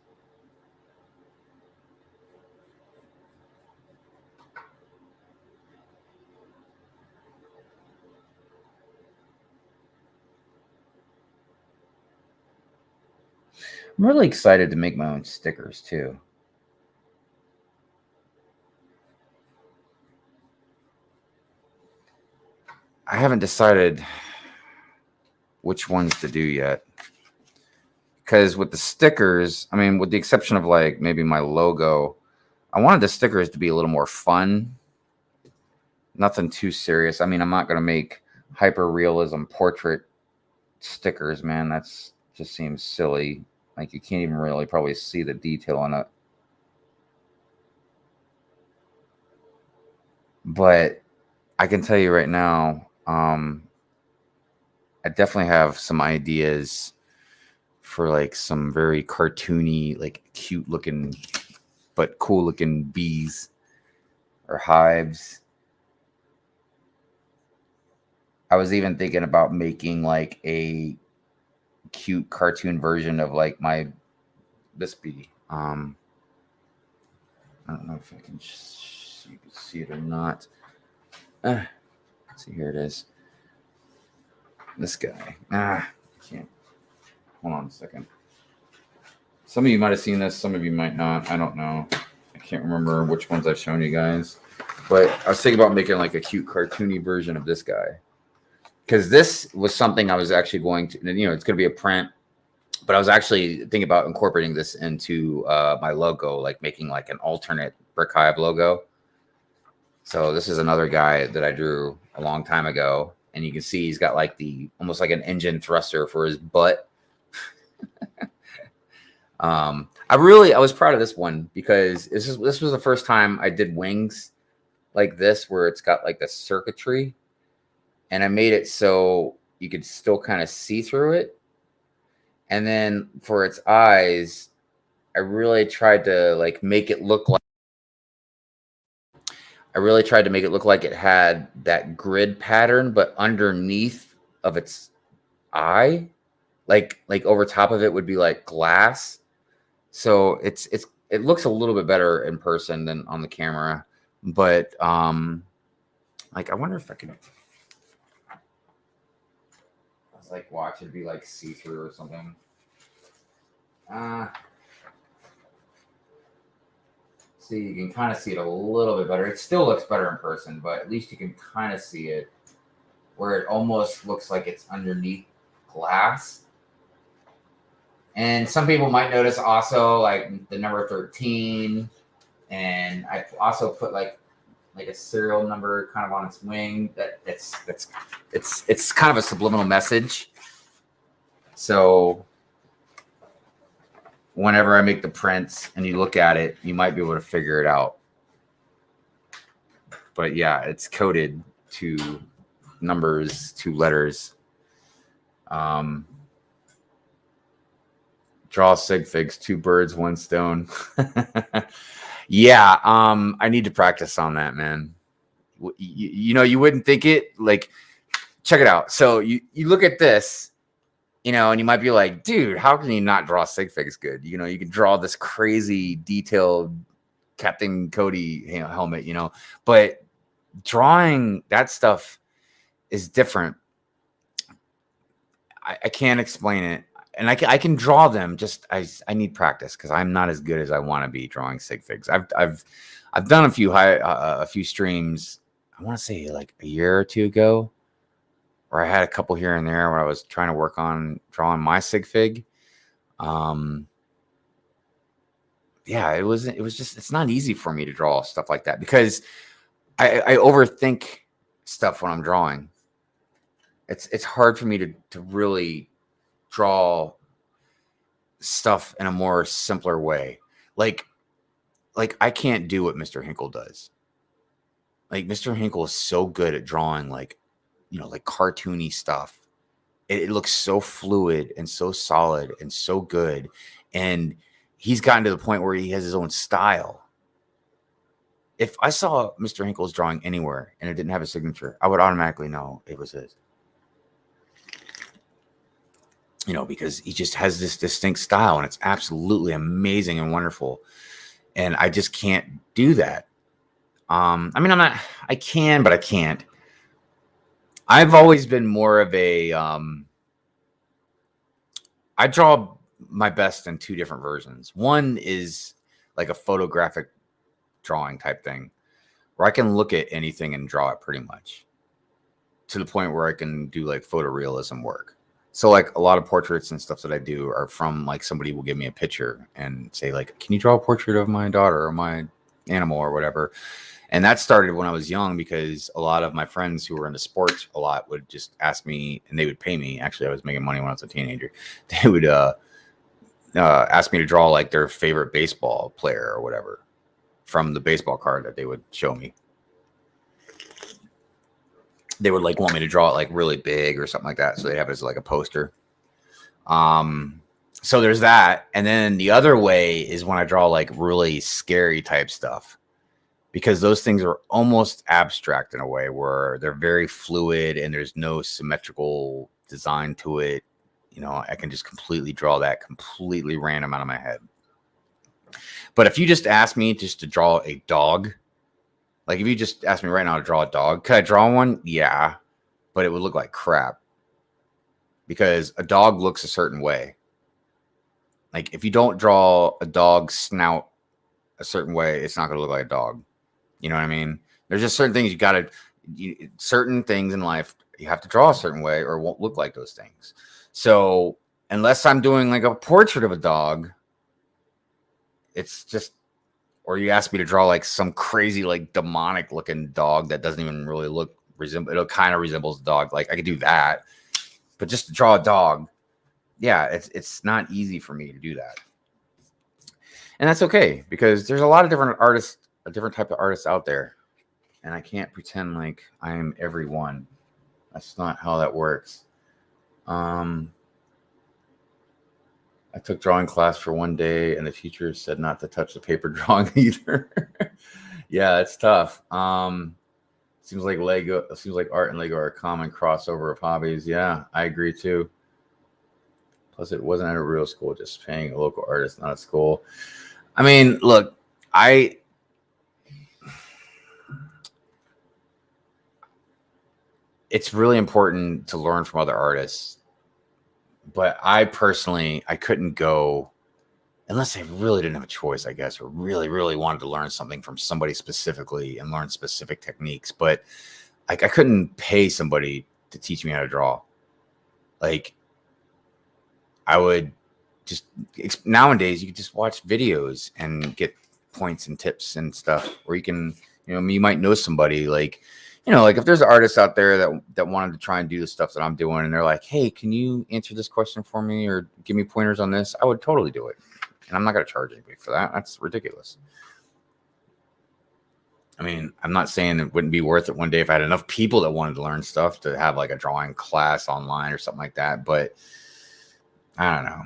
I'm really excited to make my own stickers too. I haven't decided which ones to do yet. Because with the stickers, I mean, with the exception of like maybe my logo, I wanted the stickers to be a little more fun. Nothing too serious. I mean, I'm not going to make hyper realism portrait stickers, man. That's just seems silly. Like you can't even really probably see the detail on it. But I can tell you right now, I definitely have some ideas for like some very cartoony, like cute looking, but cool looking bees or hives. I was even thinking about making like a cute cartoon version of like this bee. I don't know if I can you can see it or not. Let's see, here it is. This guy. Can't. Hold on a second. Some of you might have seen this, some of you might not. I don't know. I can't remember which ones I've shown you guys. But I was thinking about making like a cute cartoony version of this guy. because this was something I was actually going to, it's going to be a print, but I was actually thinking about incorporating this into my logo, like making like an alternate Brick Hive logo. So this is another guy that I drew a long time ago, and you can see he's got like almost like an engine thruster for his butt. I was proud of this one because this was the first time I did wings like this, where it's got like the circuitry, and I made it so you could still kind of see through it. And then for its eyes, I really tried to make it look like it had that grid pattern, but underneath of its eye, like over top of it would be like glass. So it looks a little bit better in person than on the camera. But I wonder if I could. I was like, watch it be like see-through or something. See, you can kind of see it a little bit better. It still looks better in person, but at least you can kind of see it where it almost looks like it's underneath glass. And some people might notice also like the number 13, and I also put like a serial number kind of on its wing. It's kind of a subliminal message. So whenever I make the prints and you look at it, you might be able to figure it out. But yeah, it's coded 2 numbers, 2 letters. Draw sig figs, 2 birds, 1 stone. Yeah, I need to practice on that, man. You wouldn't think it. Like, check it out. So you look at this, and you might be like, dude, how can you not draw sig figs good? You can draw this crazy detailed Captain Cody helmet, but drawing that stuff is different. I can't explain it. And I can draw them. Just I need practice because I'm not as good as I want to be drawing sig figs. I've done a few streams. I want to say like a year or 2 ago, where I had a couple here and there where I was trying to work on drawing my sig fig. Yeah, it's not easy for me to draw stuff like that because I overthink stuff when I'm drawing. It's hard for me to really draw stuff in a more simpler way. Like I can't do what Mr. Hinkle does. Like Mr. Hinkle is so good at drawing like cartoony stuff. It looks so fluid and so solid and so good. And he's gotten to the point where he has his own style. If I saw Mr. Hinkle's drawing anywhere and it didn't have a signature, I would automatically know it was his. Because he just has this distinct style and it's absolutely amazing and wonderful. And I just can't do that. I can, but I can't. I've always been more of a, I draw my best in 2 different versions. One is like a photographic drawing type thing where I can look at anything and draw it pretty much to the point where I can do like photorealism work. So like a lot of portraits and stuff that I do are from like somebody will give me a picture and say like, can you draw a portrait of my daughter or my animal or whatever? And that started when I was young because a lot of my friends who were into sports a lot would just ask me and they would pay me. Actually, I was making money when I was a teenager. They would ask me to draw like their favorite baseball player or whatever from the baseball card that they would show me. They would like want me to draw it like really big or something like that. So they have it as like a poster. So there's that. And then the other way is when I draw like really scary type stuff, because those things are almost abstract in a way where they're very fluid and there's no symmetrical design to it. I can just completely draw that completely random out of my head. But if you just ask me just to draw a dog, like if you just ask me right now to draw a dog, could I draw one? Yeah, but it would look like crap because a dog looks a certain way. Like if you don't draw a dog's snout a certain way, it's not going to look like a dog. You know what I mean? There's just certain things certain things in life you have to draw a certain way or it won't look like those things. So unless I'm doing like a portrait of a dog, it's just, or you ask me to draw like some crazy, like demonic looking dog that doesn't even really it kind of resembles a dog. Like I could do that, but just to draw a dog, yeah, it's not easy for me to do that. And that's okay, because there's a lot of different artists, a different type of artists out there. And I can't pretend like I am everyone. That's not how that works. I took drawing class for one day and the teacher said not to touch the paper drawing either. Yeah, it's tough. Seems like art and Lego are a common crossover of hobbies. Yeah, I agree too. Plus, it wasn't at a real school, just paying a local artist, not a school. I mean, look, it's really important to learn from other artists. But I couldn't go unless I really didn't have a choice, I guess, or really, really wanted to learn something from somebody specifically and learn specific techniques. But I couldn't pay somebody to teach me how to draw. Like, I would just, nowadays you can just watch videos and get points and tips and stuff, or you can, you might know somebody, like, like if there's artists out there that wanted to try and do the stuff that I'm doing, and they're like, hey, can you answer this question for me or give me pointers on this? I would totally do it. And I'm not going to charge anybody for that. That's ridiculous. I mean, I'm not saying it wouldn't be worth it one day if I had enough people that wanted to learn stuff to have like a drawing class online or something like that. But I don't know.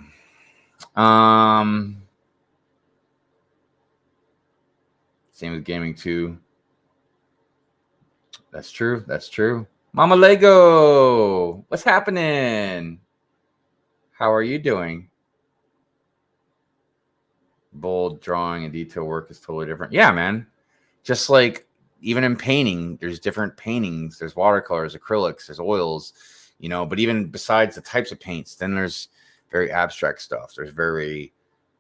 Same with gaming too. That's true. That's true. Mama Lego, what's happening? How are you doing? Bold drawing and detail work is totally different. Yeah, man. Just like even in painting, there's different paintings. There's watercolors, acrylics, there's oils, but even besides the types of paints, then there's very abstract stuff. There's very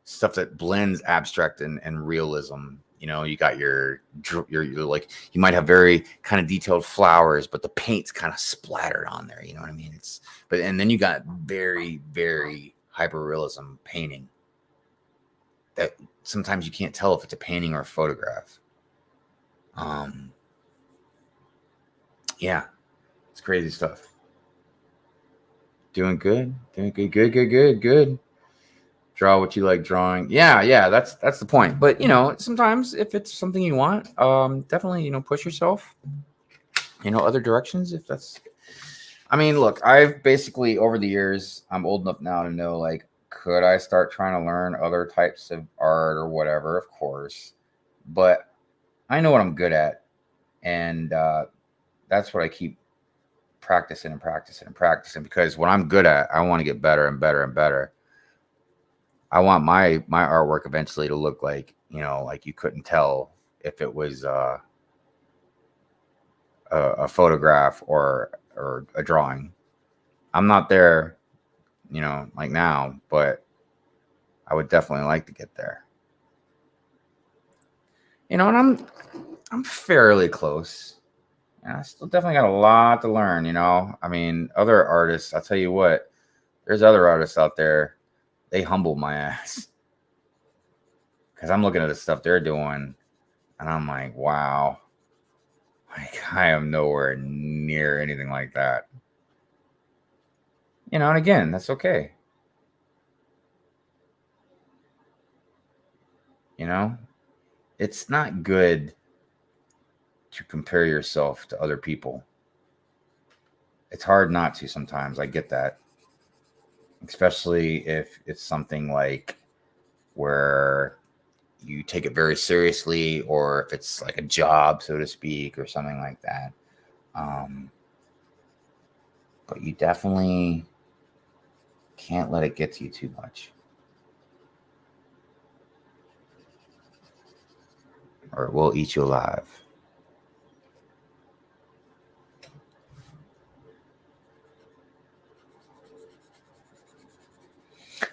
stuff that blends abstract and realism. You got your like, you might have very kind of detailed flowers, but the paint's kind of splattered on there. You know what I mean? And then you got very, very hyperrealism painting that sometimes you can't tell if it's a painting or a photograph. Yeah, it's crazy stuff. Doing good. Good. Draw what you like drawing. Yeah, that's the point. But sometimes if it's something you want, definitely push yourself other directions. If that's, I mean, look, I've basically over the years, I'm old enough now to know, like, could I start trying to learn other types of art or whatever? Of course, but I know what I'm good at, and that's what I keep practicing because what I'm good at, I want to get better and better and better. I want my artwork eventually to look like, like you couldn't tell if it was a photograph or a drawing. I'm not there, like now, but I would definitely like to get there. And I'm fairly close. And I still definitely got a lot to learn, I mean, other artists, I'll tell you what, there's other artists out there, they humble my ass. Because I'm looking at the stuff they're doing, and I'm like, wow, like, I am nowhere near anything like that. And again, that's okay. It's not good to compare yourself to other people. It's hard not to sometimes. I get that. Especially if it's something like where you take it very seriously, or if it's like a job, so to speak, or something like that. But you definitely can't let it get to you too much, or it will eat you alive.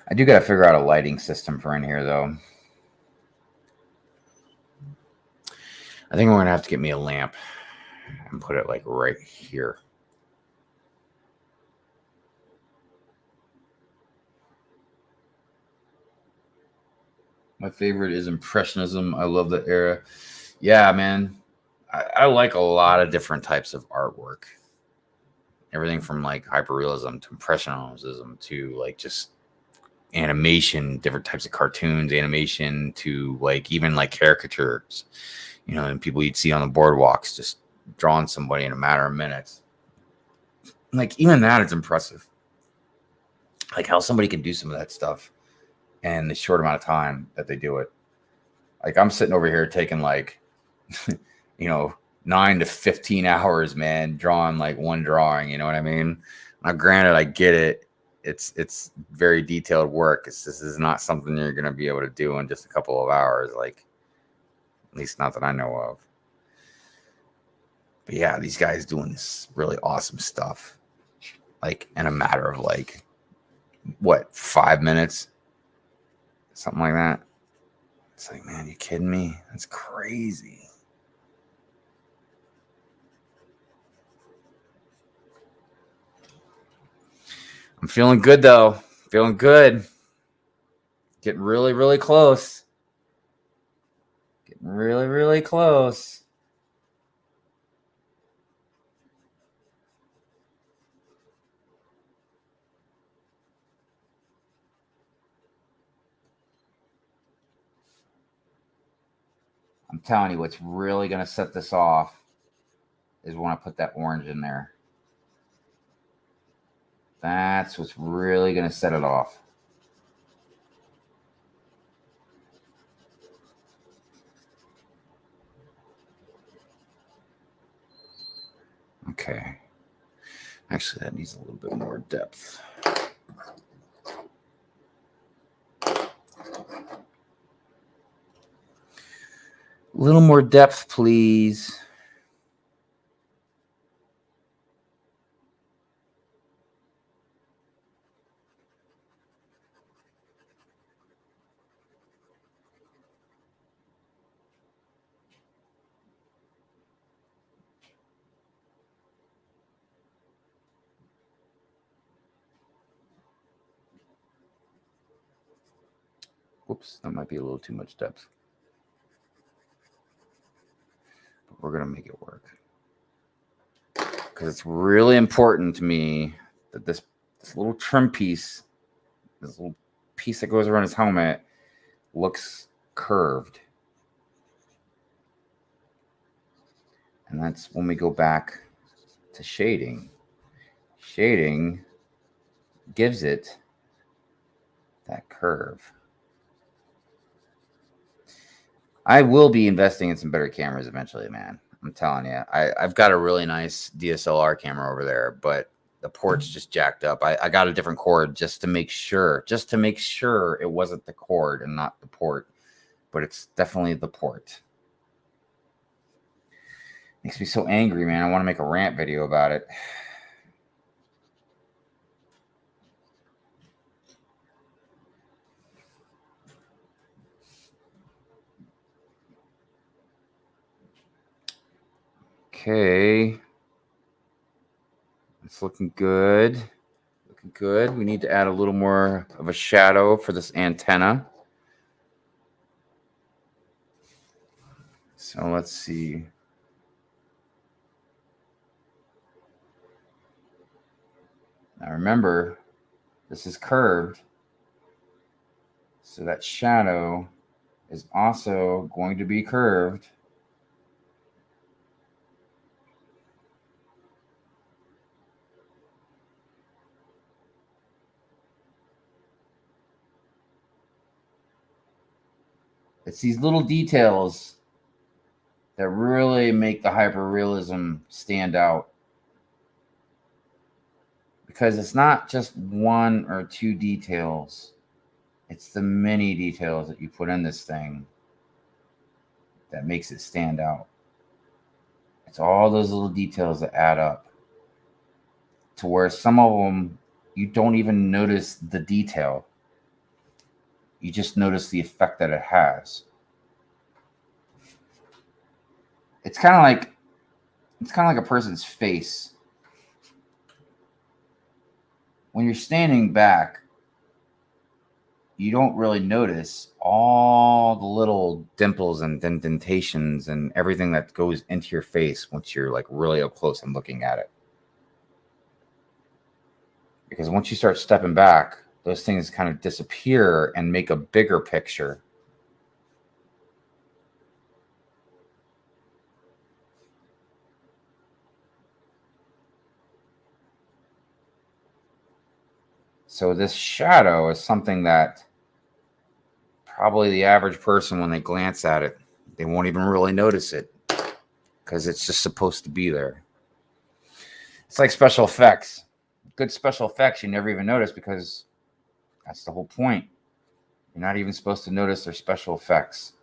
I do got to figure out a lighting system for in here, though. I think I'm going to have to get me a lamp and put it like right here. My favorite is Impressionism. I love that era. Yeah, man. I like a lot of different types of artwork. Everything from like hyperrealism to impressionism to like just animation, different types of cartoons, animation to like even like caricatures, and people you'd see on the boardwalks just drawing somebody in a matter of minutes. Like even that is impressive. Like how somebody can do some of that stuff in the short amount of time that they do it. Like I'm sitting over here taking like, 9 to 15 hours, man, drawing like one drawing. You know what I mean? Now, granted, I get it. It's very detailed work. This is not something you're going to be able to do in just a couple of hours. Like, at least not that I know of. But yeah, these guys doing this really awesome stuff. Like in a matter of like, 5 minutes? Something like that. It's like, man, you kidding me? That's crazy. I'm feeling good, though. Feeling good. Getting really, really close. Getting really, really close. I'm telling you, what's really going to set this off is when I put that orange in there. That's what's really going to set it off. Okay. Actually, that needs a little bit more depth. A little more depth, please. Whoops, that might be a little too much depth. But we're going to make it work. Because it's really important to me that this little trim piece, this little piece that goes around his helmet, looks curved. And that's when we go back to shading. Shading gives it that curve. I will be investing in some better cameras eventually, man. I'm telling you. I've got a really nice DSLR camera over there, but the port's just jacked up. I got a different cord just to make sure it wasn't the cord and not the port, but it's definitely the port. Makes me so angry, man. I want to make a rant video about it. Okay. It's looking good. Looking good. We need to add a little more of a shadow for this antenna. So let's see. Now remember, this is curved. So that shadow is also going to be curved. It's these little details that really make the hyperrealism stand out. Because it's not just one or two details. It's the many details that you put in this thing that makes it stand out. It's all those little details that add up to where some of them you don't even notice the detail. You just notice the effect that it has. It's kind of like a person's face. When you're standing back, you don't really notice all the little dimples and indentations and everything that goes into your face once you're like really up close and looking at it. Because once you start stepping back, those things kind of disappear and make a bigger picture. So this shadow is something that probably the average person, when they glance at it, they won't even really notice it because it's just supposed to be there. It's like special effects. Good special effects you never even notice because that's the whole point. You're not even supposed to notice their special effects.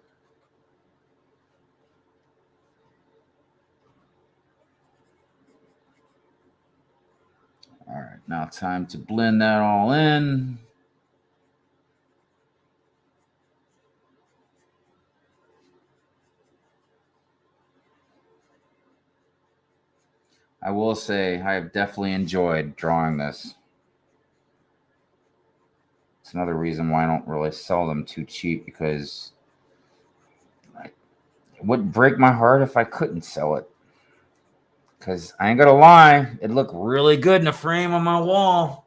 All right, now time to blend that all in. I will say I have definitely enjoyed drawing this. It's another reason why I don't really sell them too cheap, because it would break my heart if I couldn't sell it. Because I ain't gonna lie, it looked really good in a frame on my wall.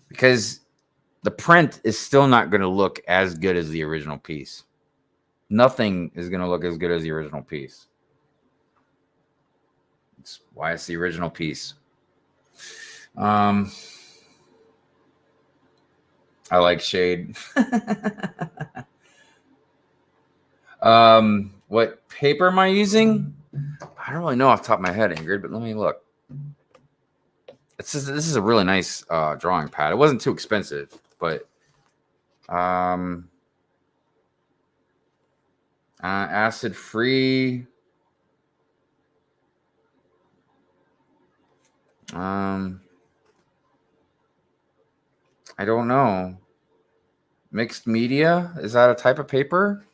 Because the print is still not going to look as good as the original piece. Nothing is going to look as good as the original piece. That's why it's the original piece. I like shade. What paper am I using? I don't really know off the top of my head, Ingrid, but let me look. This is a really nice drawing pad. It wasn't too expensive, but acid free. I don't know. Mixed media? Is that a type of paper?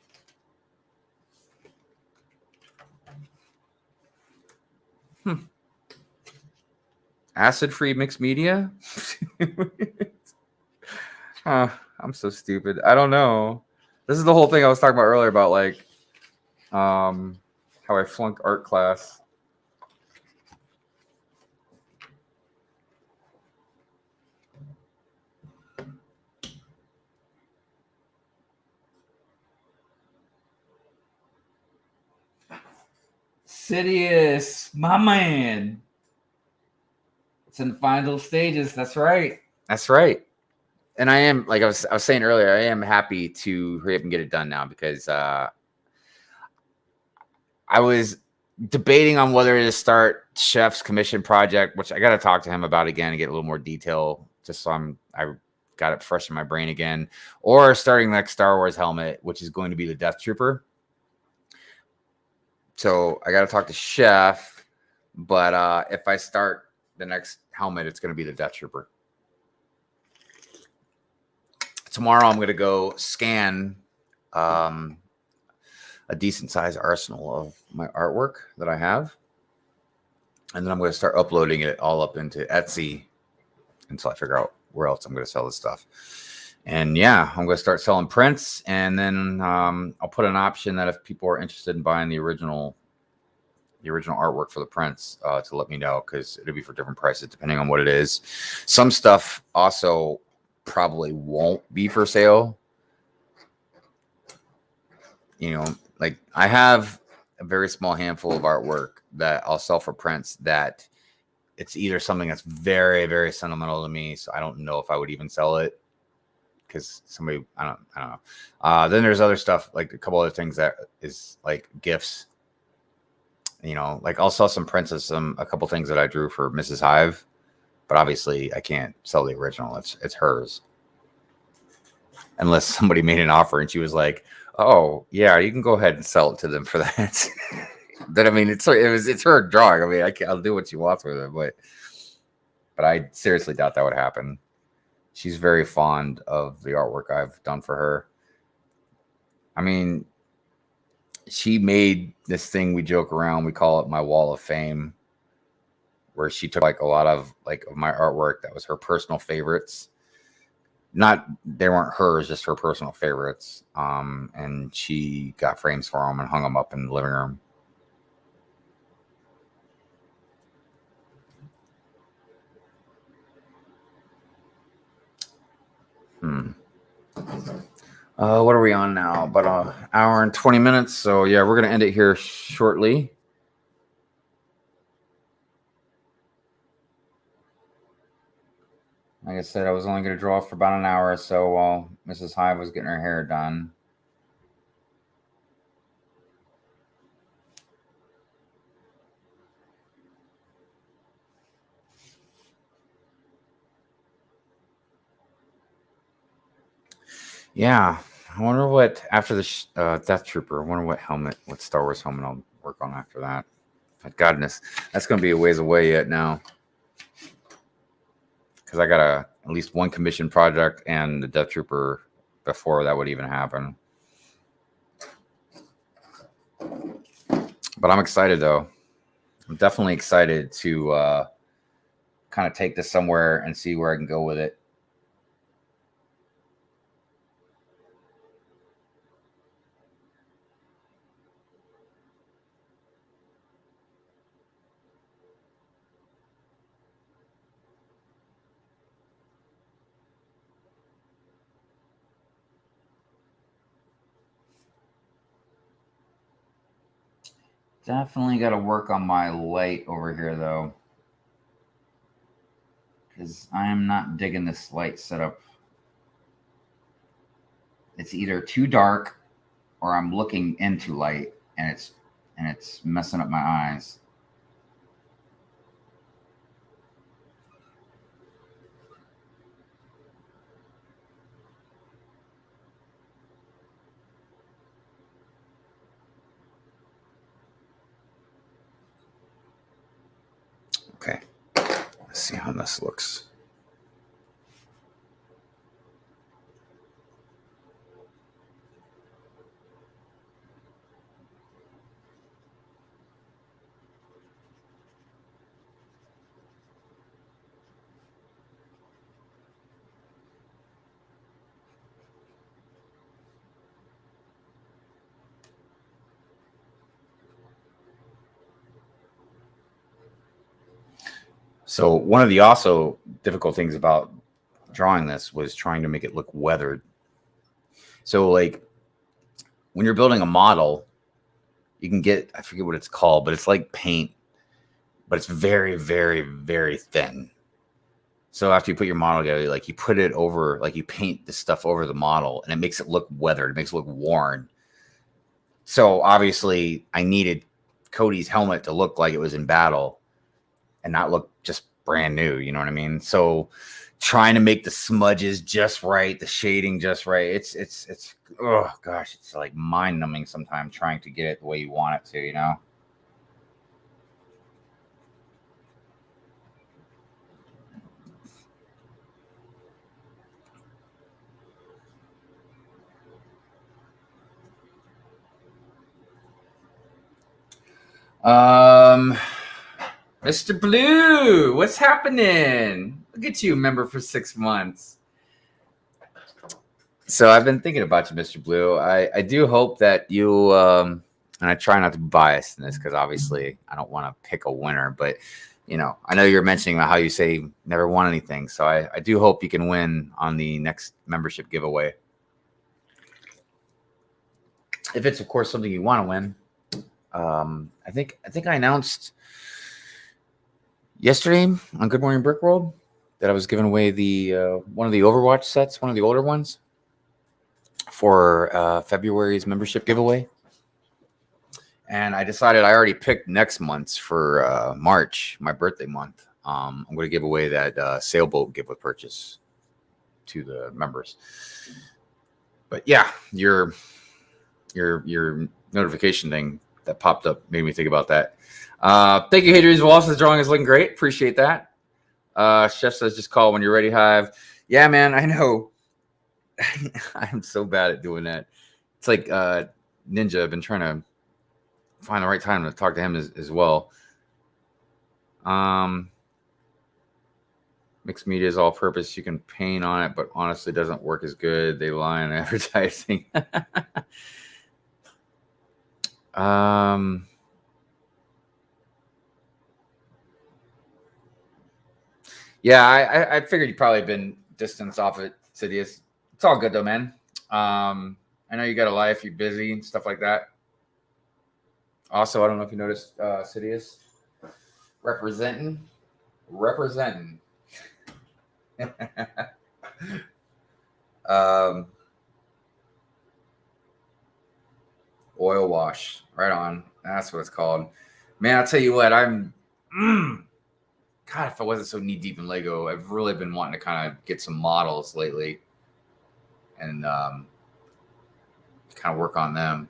Acid-free mixed media? I'm so stupid. I don't know. This is the whole thing I was talking about earlier about, like, how I flunked art class. Sidious, my man. It's in the final stages. That's right. That's right. And I am, like I was saying earlier, I am happy to hurry up and get it done now, because I was debating on whether to start Chef's commission project, which I got to talk to him about again and get a little more detail, just so I got it fresh in my brain again, or starting the next Star Wars helmet, which is going to be the Death Trooper. So I got to talk to Chef, but if I start the next helmet, it's going to be the Death Trooper. Tomorrow I'm going to go scan a decent sized arsenal of my artwork that I have, and then I'm going to start uploading it all up into Etsy until I figure out where else I'm going to sell this stuff. And yeah, I'm going to start selling prints, and then I'll put an option that if people are interested in buying the original artwork for the prints, to let me know, because it'll be for different prices depending on what it is. Some stuff also probably won't be for sale. You know, like I have a very small handful of artwork that I'll sell for prints that it's either something that's very, very sentimental to me, so I don't know if I would even sell it, because somebody, I don't know. Then there's other stuff, like a couple other things that is like gifts. You know, like I'll sell some prints of a couple things that I drew for Mrs. Hive, but obviously I can't sell the original. It's hers, unless somebody made an offer and she was like, "Oh yeah, you can go ahead and sell it to them for that." Then I mean, it's her drawing. I mean, I'll do what she wants with it, but I seriously doubt that would happen. She's very fond of the artwork I've done for her. I mean, she made this thing, we joke around, we call it my wall of fame, where she took like a lot of like of my artwork that was her personal favorites, they weren't hers, just her personal favorites. And she got frames for them and hung them up in the living room. What are we on now? About an hour and 20 minutes. So yeah, we're gonna end it here shortly. Like I said, I was only going to draw for about an hour or so while Mrs. Hive was getting her hair done. Yeah, I wonder what, after the Death Trooper, I wonder what Star Wars helmet I'll work on after that. But goodness, that's going to be a ways away yet now. Because I got at least one commission project and the Death Trooper before that would even happen. But I'm excited, though. I'm definitely excited to kind of take this somewhere and see where I can go with it. Definitely got to work on my light over here, though. Because I am not digging this light setup. It's either too dark or I'm looking into light and it's messing up my eyes. Okay, let's see how this looks. So one of the also difficult things about drawing this was trying to make it look weathered. So like when you're building a model, you can get, I forget what it's called, but it's like paint, but it's very, very, very thin. So after you put your model together, like you put it over, like you paint the stuff over the model and it makes it look weathered. It makes it look worn. So obviously I needed Cody's helmet to look like it was in battle and not look just brand new. You know what I mean? So trying to make the smudges just right, the shading just right. It's oh gosh, it's like mind numbing sometimes trying to get it the way you want it to, you know? Mr. Blue, what's happening? Look at you, member for 6 months. So I've been thinking about you, Mr. Blue. I do hope that you, and I try not to be biased in this because obviously I don't want to pick a winner, but you know, I know you're mentioning how you say never won anything. So I do hope you can win on the next membership giveaway. If it's, of course, something you want to win. I think I announced yesterday on Good Morning Brick World that I was giving away the one of the Overwatch sets, one of the older ones, for February's membership giveaway. And I decided I already picked next month's for March, my birthday month. I'm going to give away that sailboat gift with purchase to the members. But yeah, your notification thing that popped up made me think about that. Thank you, Hadrian's Wallace's drawing is looking great. Appreciate that. Chef says just call when you're ready, Hive. Yeah, man, I know. I'm so bad at doing that. It's like Ninja. I've been trying to find the right time to talk to him as well. Mixed media is all purpose. You can paint on it, but honestly doesn't work as good. They lie on advertising. Yeah, I figured you probably been distanced off it, Sidious. It's all good though, man. I know you got a life, you're busy and stuff like that. Also, I don't know if you noticed Sidious representing. um, oil wash, right on. That's what it's called. Man, I'll tell you what, God, if I wasn't so knee deep in Lego, I've really been wanting to kind of get some models lately and kind of work on them.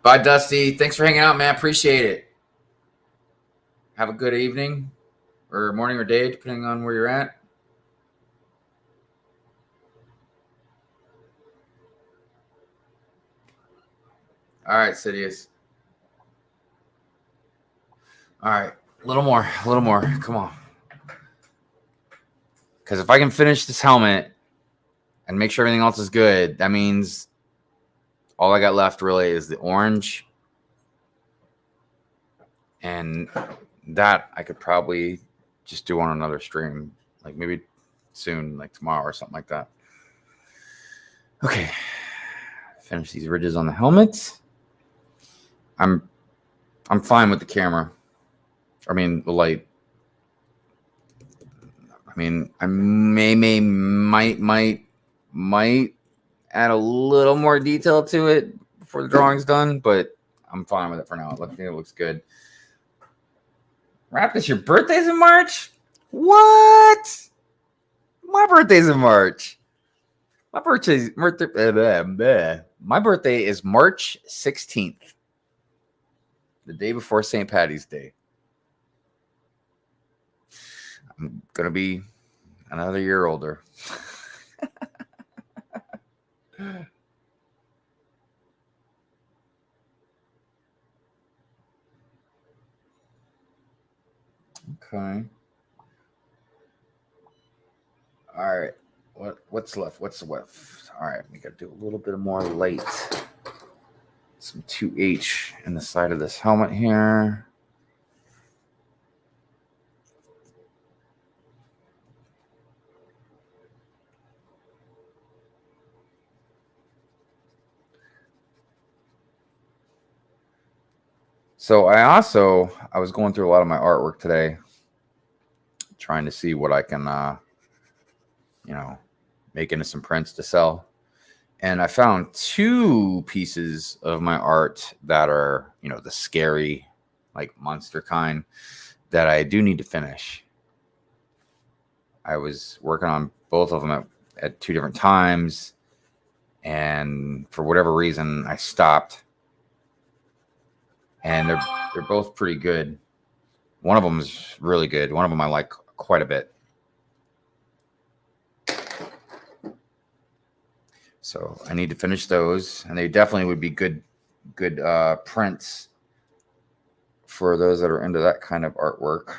Bye, Dusty. Thanks for hanging out, man. Appreciate it. Have a good evening or morning or day, depending on where you're at. All right, Sidious. All right, a little more. Come on. Because if I can finish this helmet and make sure everything else is good, that means all I got left really is the orange. And that I could probably just do on another stream, like maybe soon, like tomorrow or something like that. Okay, finish these ridges on the helmet. I'm fine with the camera. I mean, the light. I mean, I might add a little more detail to it before the drawing's done, but I'm fine with it for now. I think it looks good. Raptus, your birthday's in March? What? My birthday's in March. My birthday is March 16th, the day before St. Patty's Day. I'm going to be another year older. Okay. All right. What's left? What's left? All right. We got to do a little bit more light. Some 2H in the side of this helmet here. So I was going through a lot of my artwork today, trying to see what I can, make into some prints to sell. And I found 2 pieces of my art that are, the scary, like monster kind, that I do need to finish. I was working on both of them at 2 different times, and for whatever reason, I stopped. And they're both pretty good. One of them is really good. One of them I like quite a bit. So I need to finish those, and they definitely would be good prints for those that are into that kind of artwork.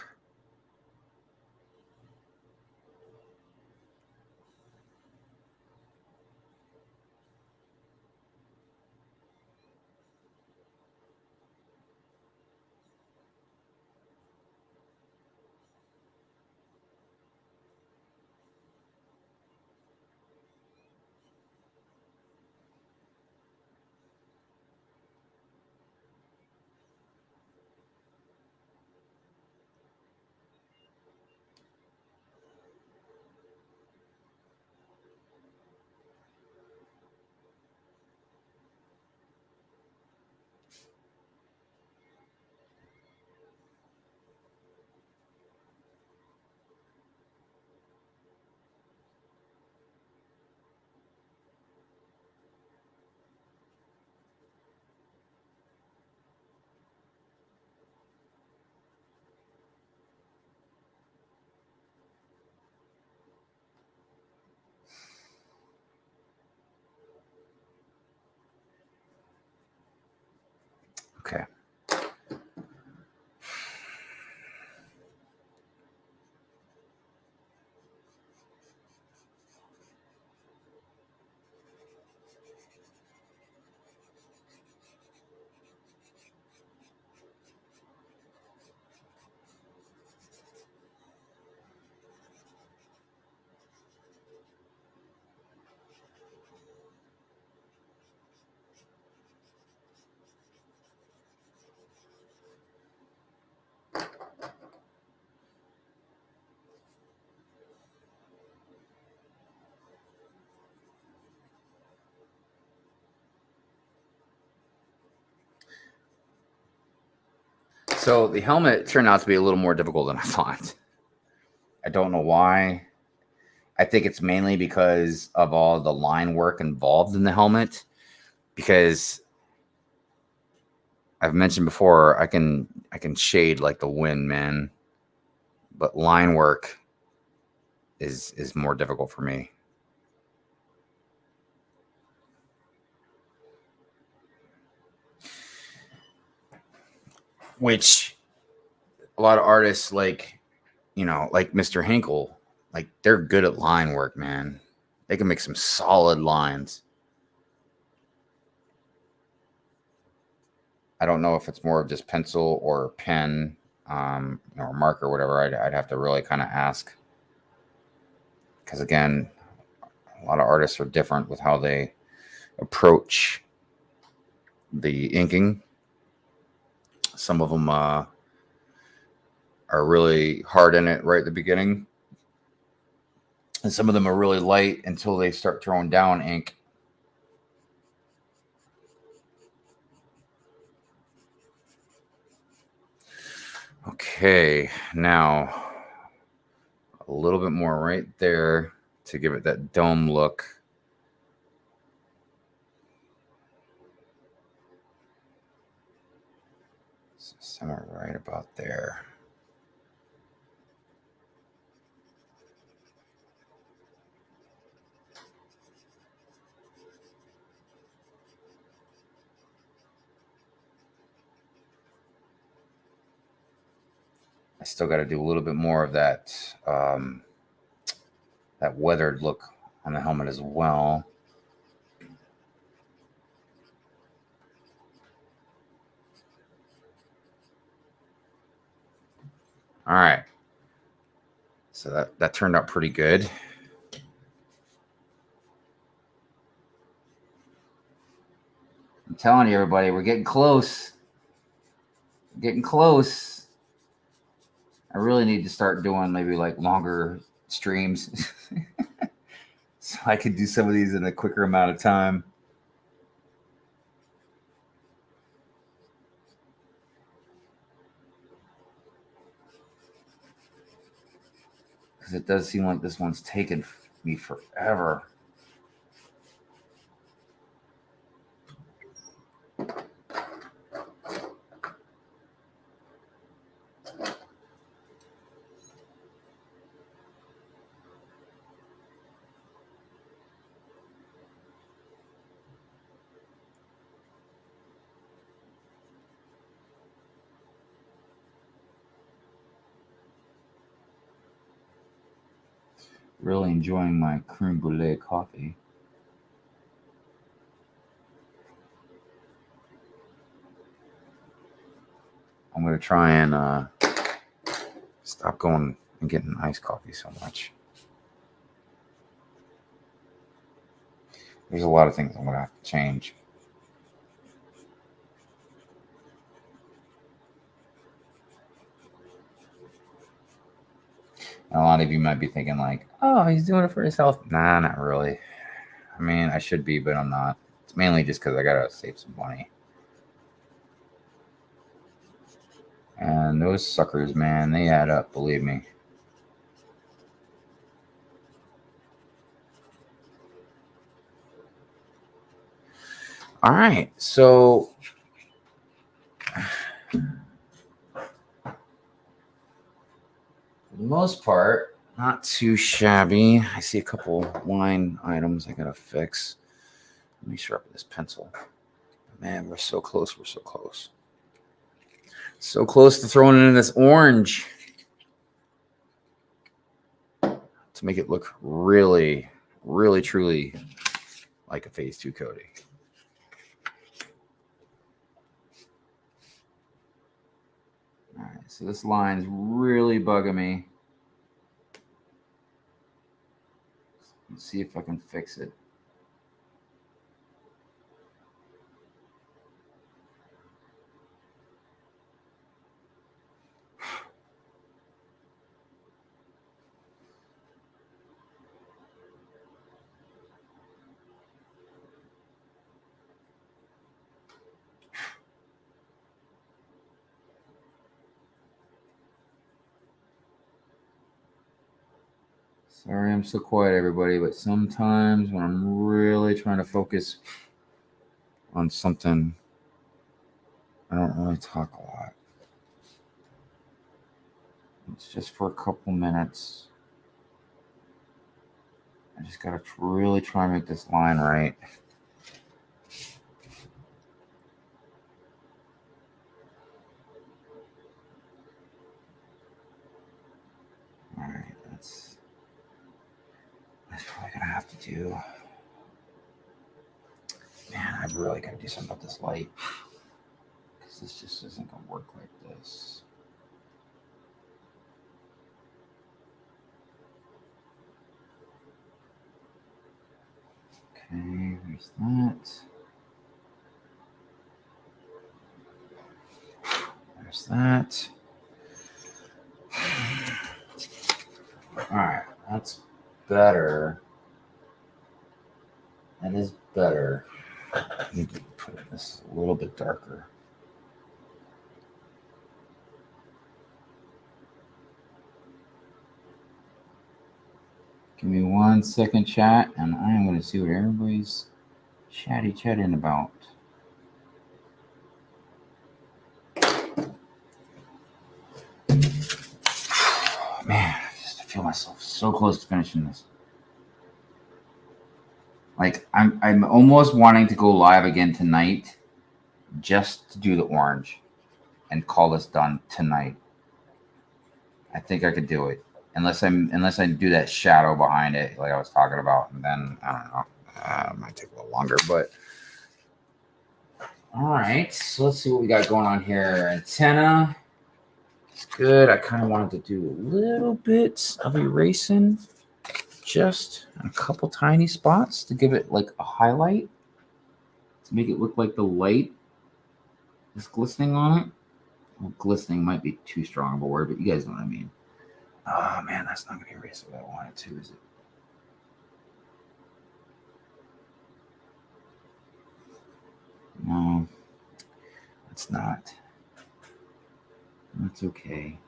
Okay. So the helmet turned out to be a little more difficult than I thought. I don't know why. I think it's mainly because of all the line work involved in the helmet. Because I've mentioned before, I can shade like the wind, man. But line work is more difficult for me. Which a lot of artists like Mr. Hinkle, like they're good at line work, man. They can make some solid lines. I don't know if it's more of just pencil or pen, or marker, or whatever. I'd have to really kind of ask. Because again, a lot of artists are different with how they approach the inking. Some of them are really hard in it right at the beginning. And some of them are really light until they start throwing down ink. Okay, now a little bit more right there to give it that dome look. So somewhere right about there. I still got to do a little bit more of that that weathered look on the helmet as well. All right. So that turned out pretty good. I'm telling you, everybody, we're getting close. Getting close. I really need to start doing maybe like longer streams so I could do some of these in a quicker amount of time. Because it does seem like this one's taken me forever. Really enjoying my creme brulee coffee. I'm going to try and stop going and getting iced coffee so much. There's a lot of things I'm going to have to change. And a lot of you might be thinking like, oh, he's doing it for his health. Nah, not really. I mean, I should be, but I'm not. It's mainly just because I got to save some money. And those suckers, man, they add up, believe me. All right, so for the most part, not too shabby. I see a couple line items I gotta fix. Let me sharpen this pencil. Man, we're so close. We're so close. So close to throwing it in this orange to make it look really, really, truly like a Phase 2 CODY. All right, so this line's really bugging me. Let's see if I can fix it. Sorry I'm so quiet, everybody, but sometimes when I'm really trying to focus on something, I don't really talk a lot. It's just for a couple minutes. I just gotta really try and make this line right. All right, that's probably gonna have to do. Man, I've really got to do something about this light, because this just isn't gonna work like this. Okay, there's that. There's that. All right, that's better. That is better. I need to put this a little bit darker. Give me 1 second, chat, and I am going to see what everybody's chatting about. Man, I feel myself so close to finishing this. Like, I'm almost wanting to go live again tonight just to do the orange and call this done tonight. I think I could do it. Unless I do that shadow behind it, like I was talking about, and then I don't know. It might take a little longer, but all right. So let's see what we got going on here. Antenna, it's good. I kind of wanted to do a little bit of erasing, just a couple tiny spots to give it like a highlight, to make it look like the light is glistening on it. Well, glistening might be too strong of a word, but you guys know what I mean. Oh man, that's not gonna erase what I wanted to, is it? No, it's not. That's okay.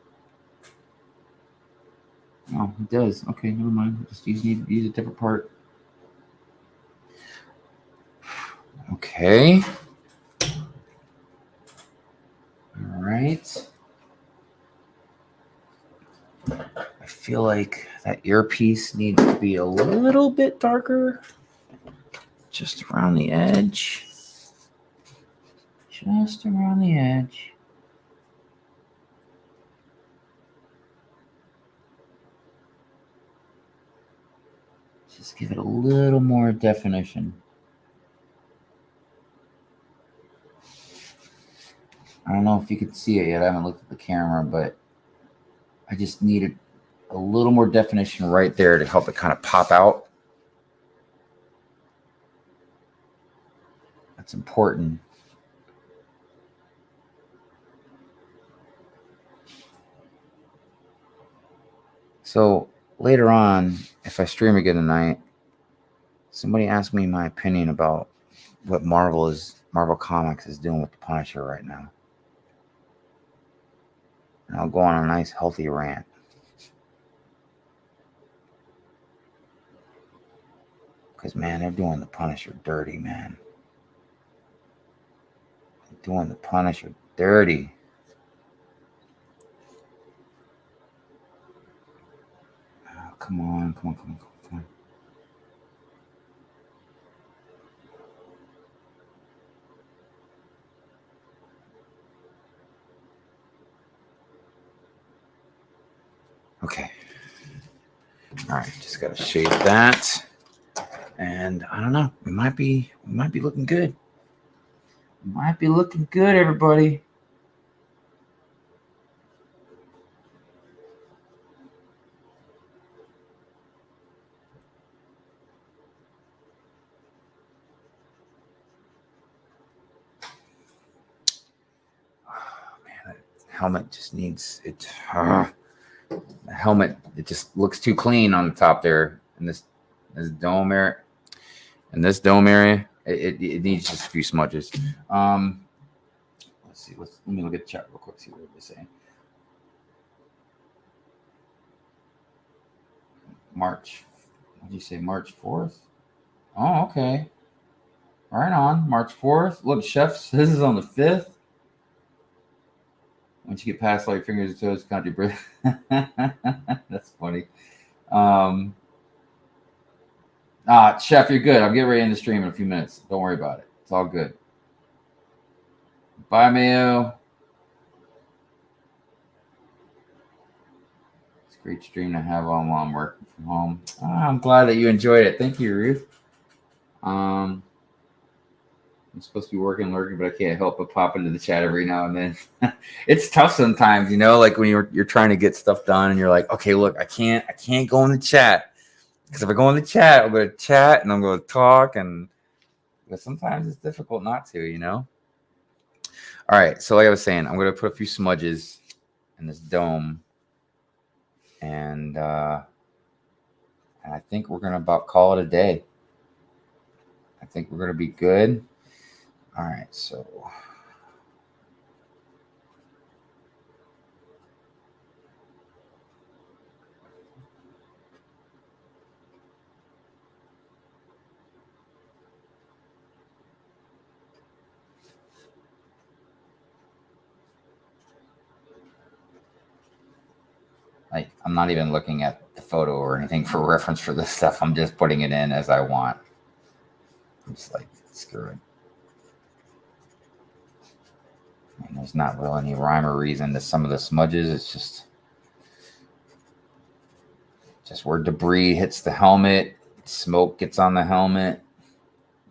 Oh, it does. Okay, never mind. Just use a different part. Okay. All right. I feel like that earpiece needs to be a little bit darker, just around the edge. Just around the edge. Just give it a little more definition. I don't know if you could see it yet. I haven't looked at the camera, but I just needed a little more definition right there to help it kind of pop out. That's important. So later on, if I stream again tonight, somebody asked me my opinion about what Marvel Comics is doing with the Punisher right now. And I'll go on a nice healthy rant. Because man, they're doing the Punisher dirty, man. They're doing the Punisher dirty. Oh, come on. Okay. All right, just gotta shade that. And I don't know, we might be looking good. We might be looking good, everybody. Oh man, that helmet just needs it. The helmet, it just looks too clean on the top there. And this dome area. And this dome area, it needs just a few smudges. Let's see. Let me look at the chat real quick. See what they're saying. March. What did you say? March 4th? Oh, okay. Right on. March 4th. Look, Chef, this is on the 5th. Once you get past all your fingers and toes, count your breath. That's funny. Chef, you're good. I'm getting ready to end the stream in a few minutes. Don't worry about it. It's all good. Bye, Mayo. It's a great stream to have on while I'm working from home. I'm glad that you enjoyed it. Thank you, Ruth. I'm supposed to be working, lurking, but I can't help but pop into the chat every now and then. It's tough sometimes, you know, like when you're trying to get stuff done and you're like, okay, look, I can't go in the chat, because if I go in the chat, I'm going to chat and I'm going to talk, but sometimes it's difficult not to, you know. All right, so like I was saying, I'm going to put a few smudges in this dome, and I think we're going to about call it a day. I think we're going to be good. All right, so like, I'm not even looking at the photo or anything for reference for this stuff. I'm just putting it in as I want. I'm just like, screw it. And there's not really any rhyme or reason to some of the smudges. It's just where debris hits the helmet, smoke gets on the helmet,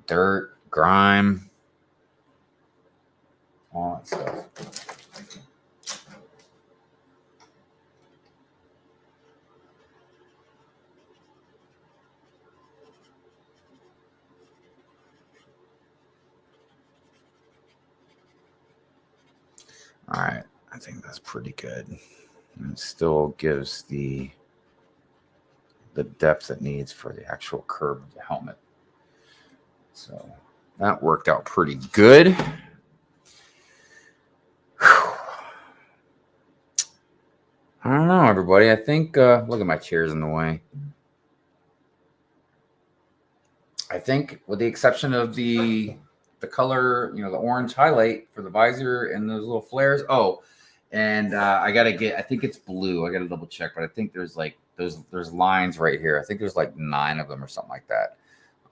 dirt, grime, all that stuff. All right, I think that's pretty good. And it still gives the depth it needs for the actual curve of the helmet. So that worked out pretty good. Whew. I don't know, everybody. I think, look at my chairs in the way. I think with the exception of the color, you know, the orange highlight for the visor and those little flares. Oh, and I think it's blue. I got to double check, but I think there's like there's lines right here. I think there's like 9 of them or something like that.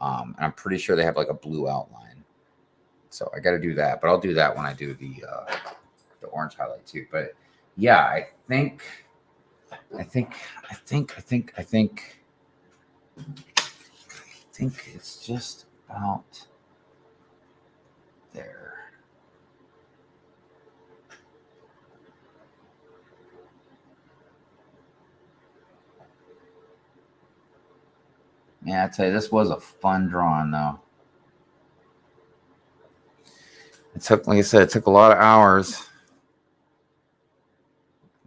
And I'm pretty sure they have like a blue outline. So I got to do that, but I'll do that when I do the orange highlight too. But yeah, I think it's just about there. Yeah, I tell you, this was a fun drawing though. It took, like I said, it took a lot of hours.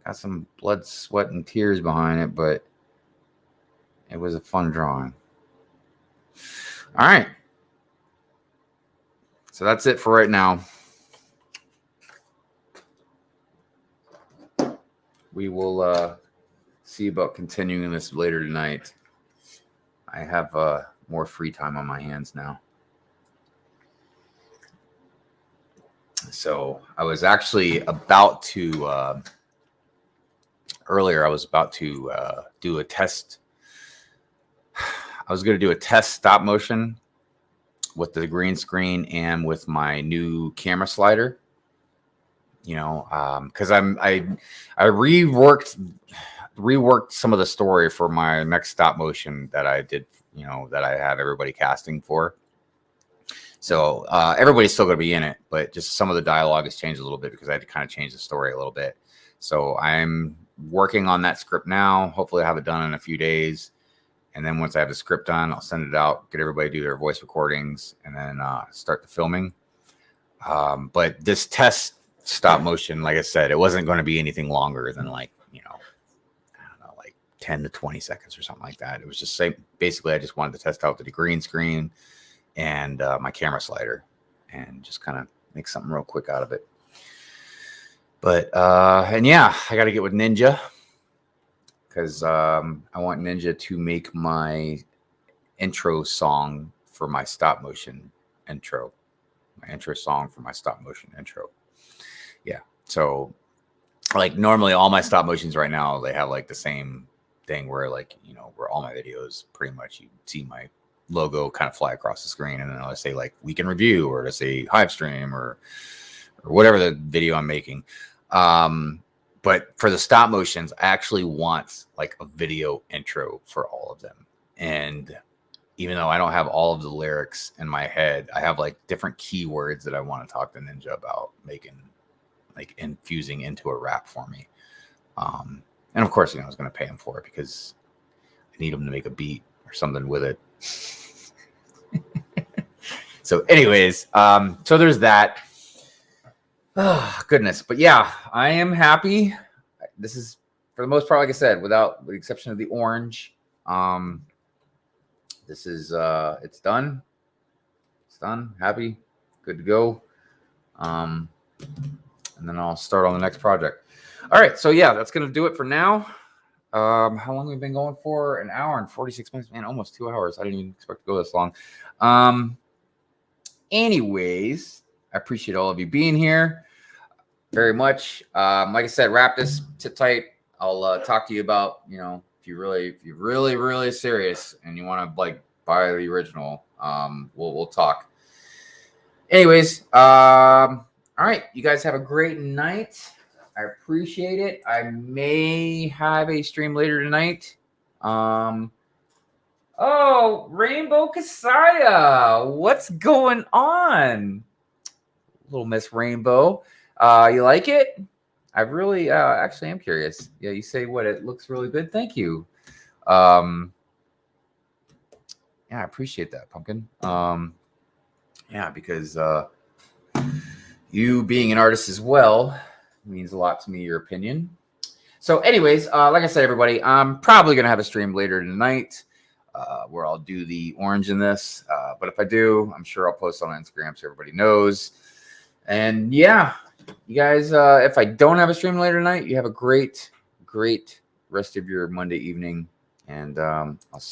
Got some blood, sweat, and tears behind it, but it was a fun drawing. All right. So that's it for right now. We will see about continuing this later tonight. I have more free time on my hands now. So I was actually about to, earlier I was about to do a test. I was going to do a test stop motion with the green screen and with my new camera slider. You know, because I reworked some of the story for my next stop motion that I did, you know, that I have everybody casting for. So everybody's still going to be in it, but just some of the dialogue has changed a little bit because I had to kind of change the story a little bit. So I'm working on that script now. Hopefully I have it done in a few days. And then once I have the script done, I'll send it out, get everybody to do their voice recordings, and then start the filming. But this test stop motion, like I said, it wasn't going to be anything longer than like, you know, I don't know, like 10 to 20 seconds or something like that. It was just basically I just wanted to test out the green screen and my camera slider and just kind of make something real quick out of it. But and yeah, I got to get with Ninja because I want Ninja to make my intro song for my stop motion intro. My intro song for my stop motion intro. Yeah. So like normally all my stop motions right now, they have like the same thing where like, you know, where all my videos pretty much you see my logo kind of fly across the screen, and then I'll say like week in review, or to say Hive stream, or whatever the video I'm making. But for the stop motions, I actually want like a video intro for all of them. And even though I don't have all of the lyrics in my head, I have like different keywords that I want to talk to Ninja about making, like infusing into a rap for me. And of course, you know, I was going to pay him for it because I need him to make a beat or something with it. So anyways, so there's that. Oh, goodness. But yeah, I am happy. This is, for the most part, like I said, with the exception of the orange, this is, it's done. It's done. Happy. Good to go. And then I'll start on the next project. All right. So yeah, that's going to do it for now. How long have we been going for? An hour and 46 minutes, man, almost 2 hours. I didn't even expect to go this long. Anyways, I appreciate all of you being here very much. Like I said, wrap this, sit tight. I'll talk to you about, you know, if you're really serious and you want to like buy the original, we'll talk. Anyways, all right, you guys have a great night. I appreciate it. I may have a stream later tonight. Oh, Rainbow Kasaya, what's going on? Little Miss Rainbow. You like it? I really actually am curious. Yeah, you say what? It looks really good. Thank you. Yeah, I appreciate that, Pumpkin. Yeah, because you being an artist as well means a lot to me, your opinion. So anyways, like I said, everybody, I'm probably going to have a stream later tonight where I'll do the orange in this. But if I do, I'm sure I'll post on Instagram so everybody knows. And yeah, you guys, if I don't have a stream later tonight, you have a great rest of your Monday evening. And I'll see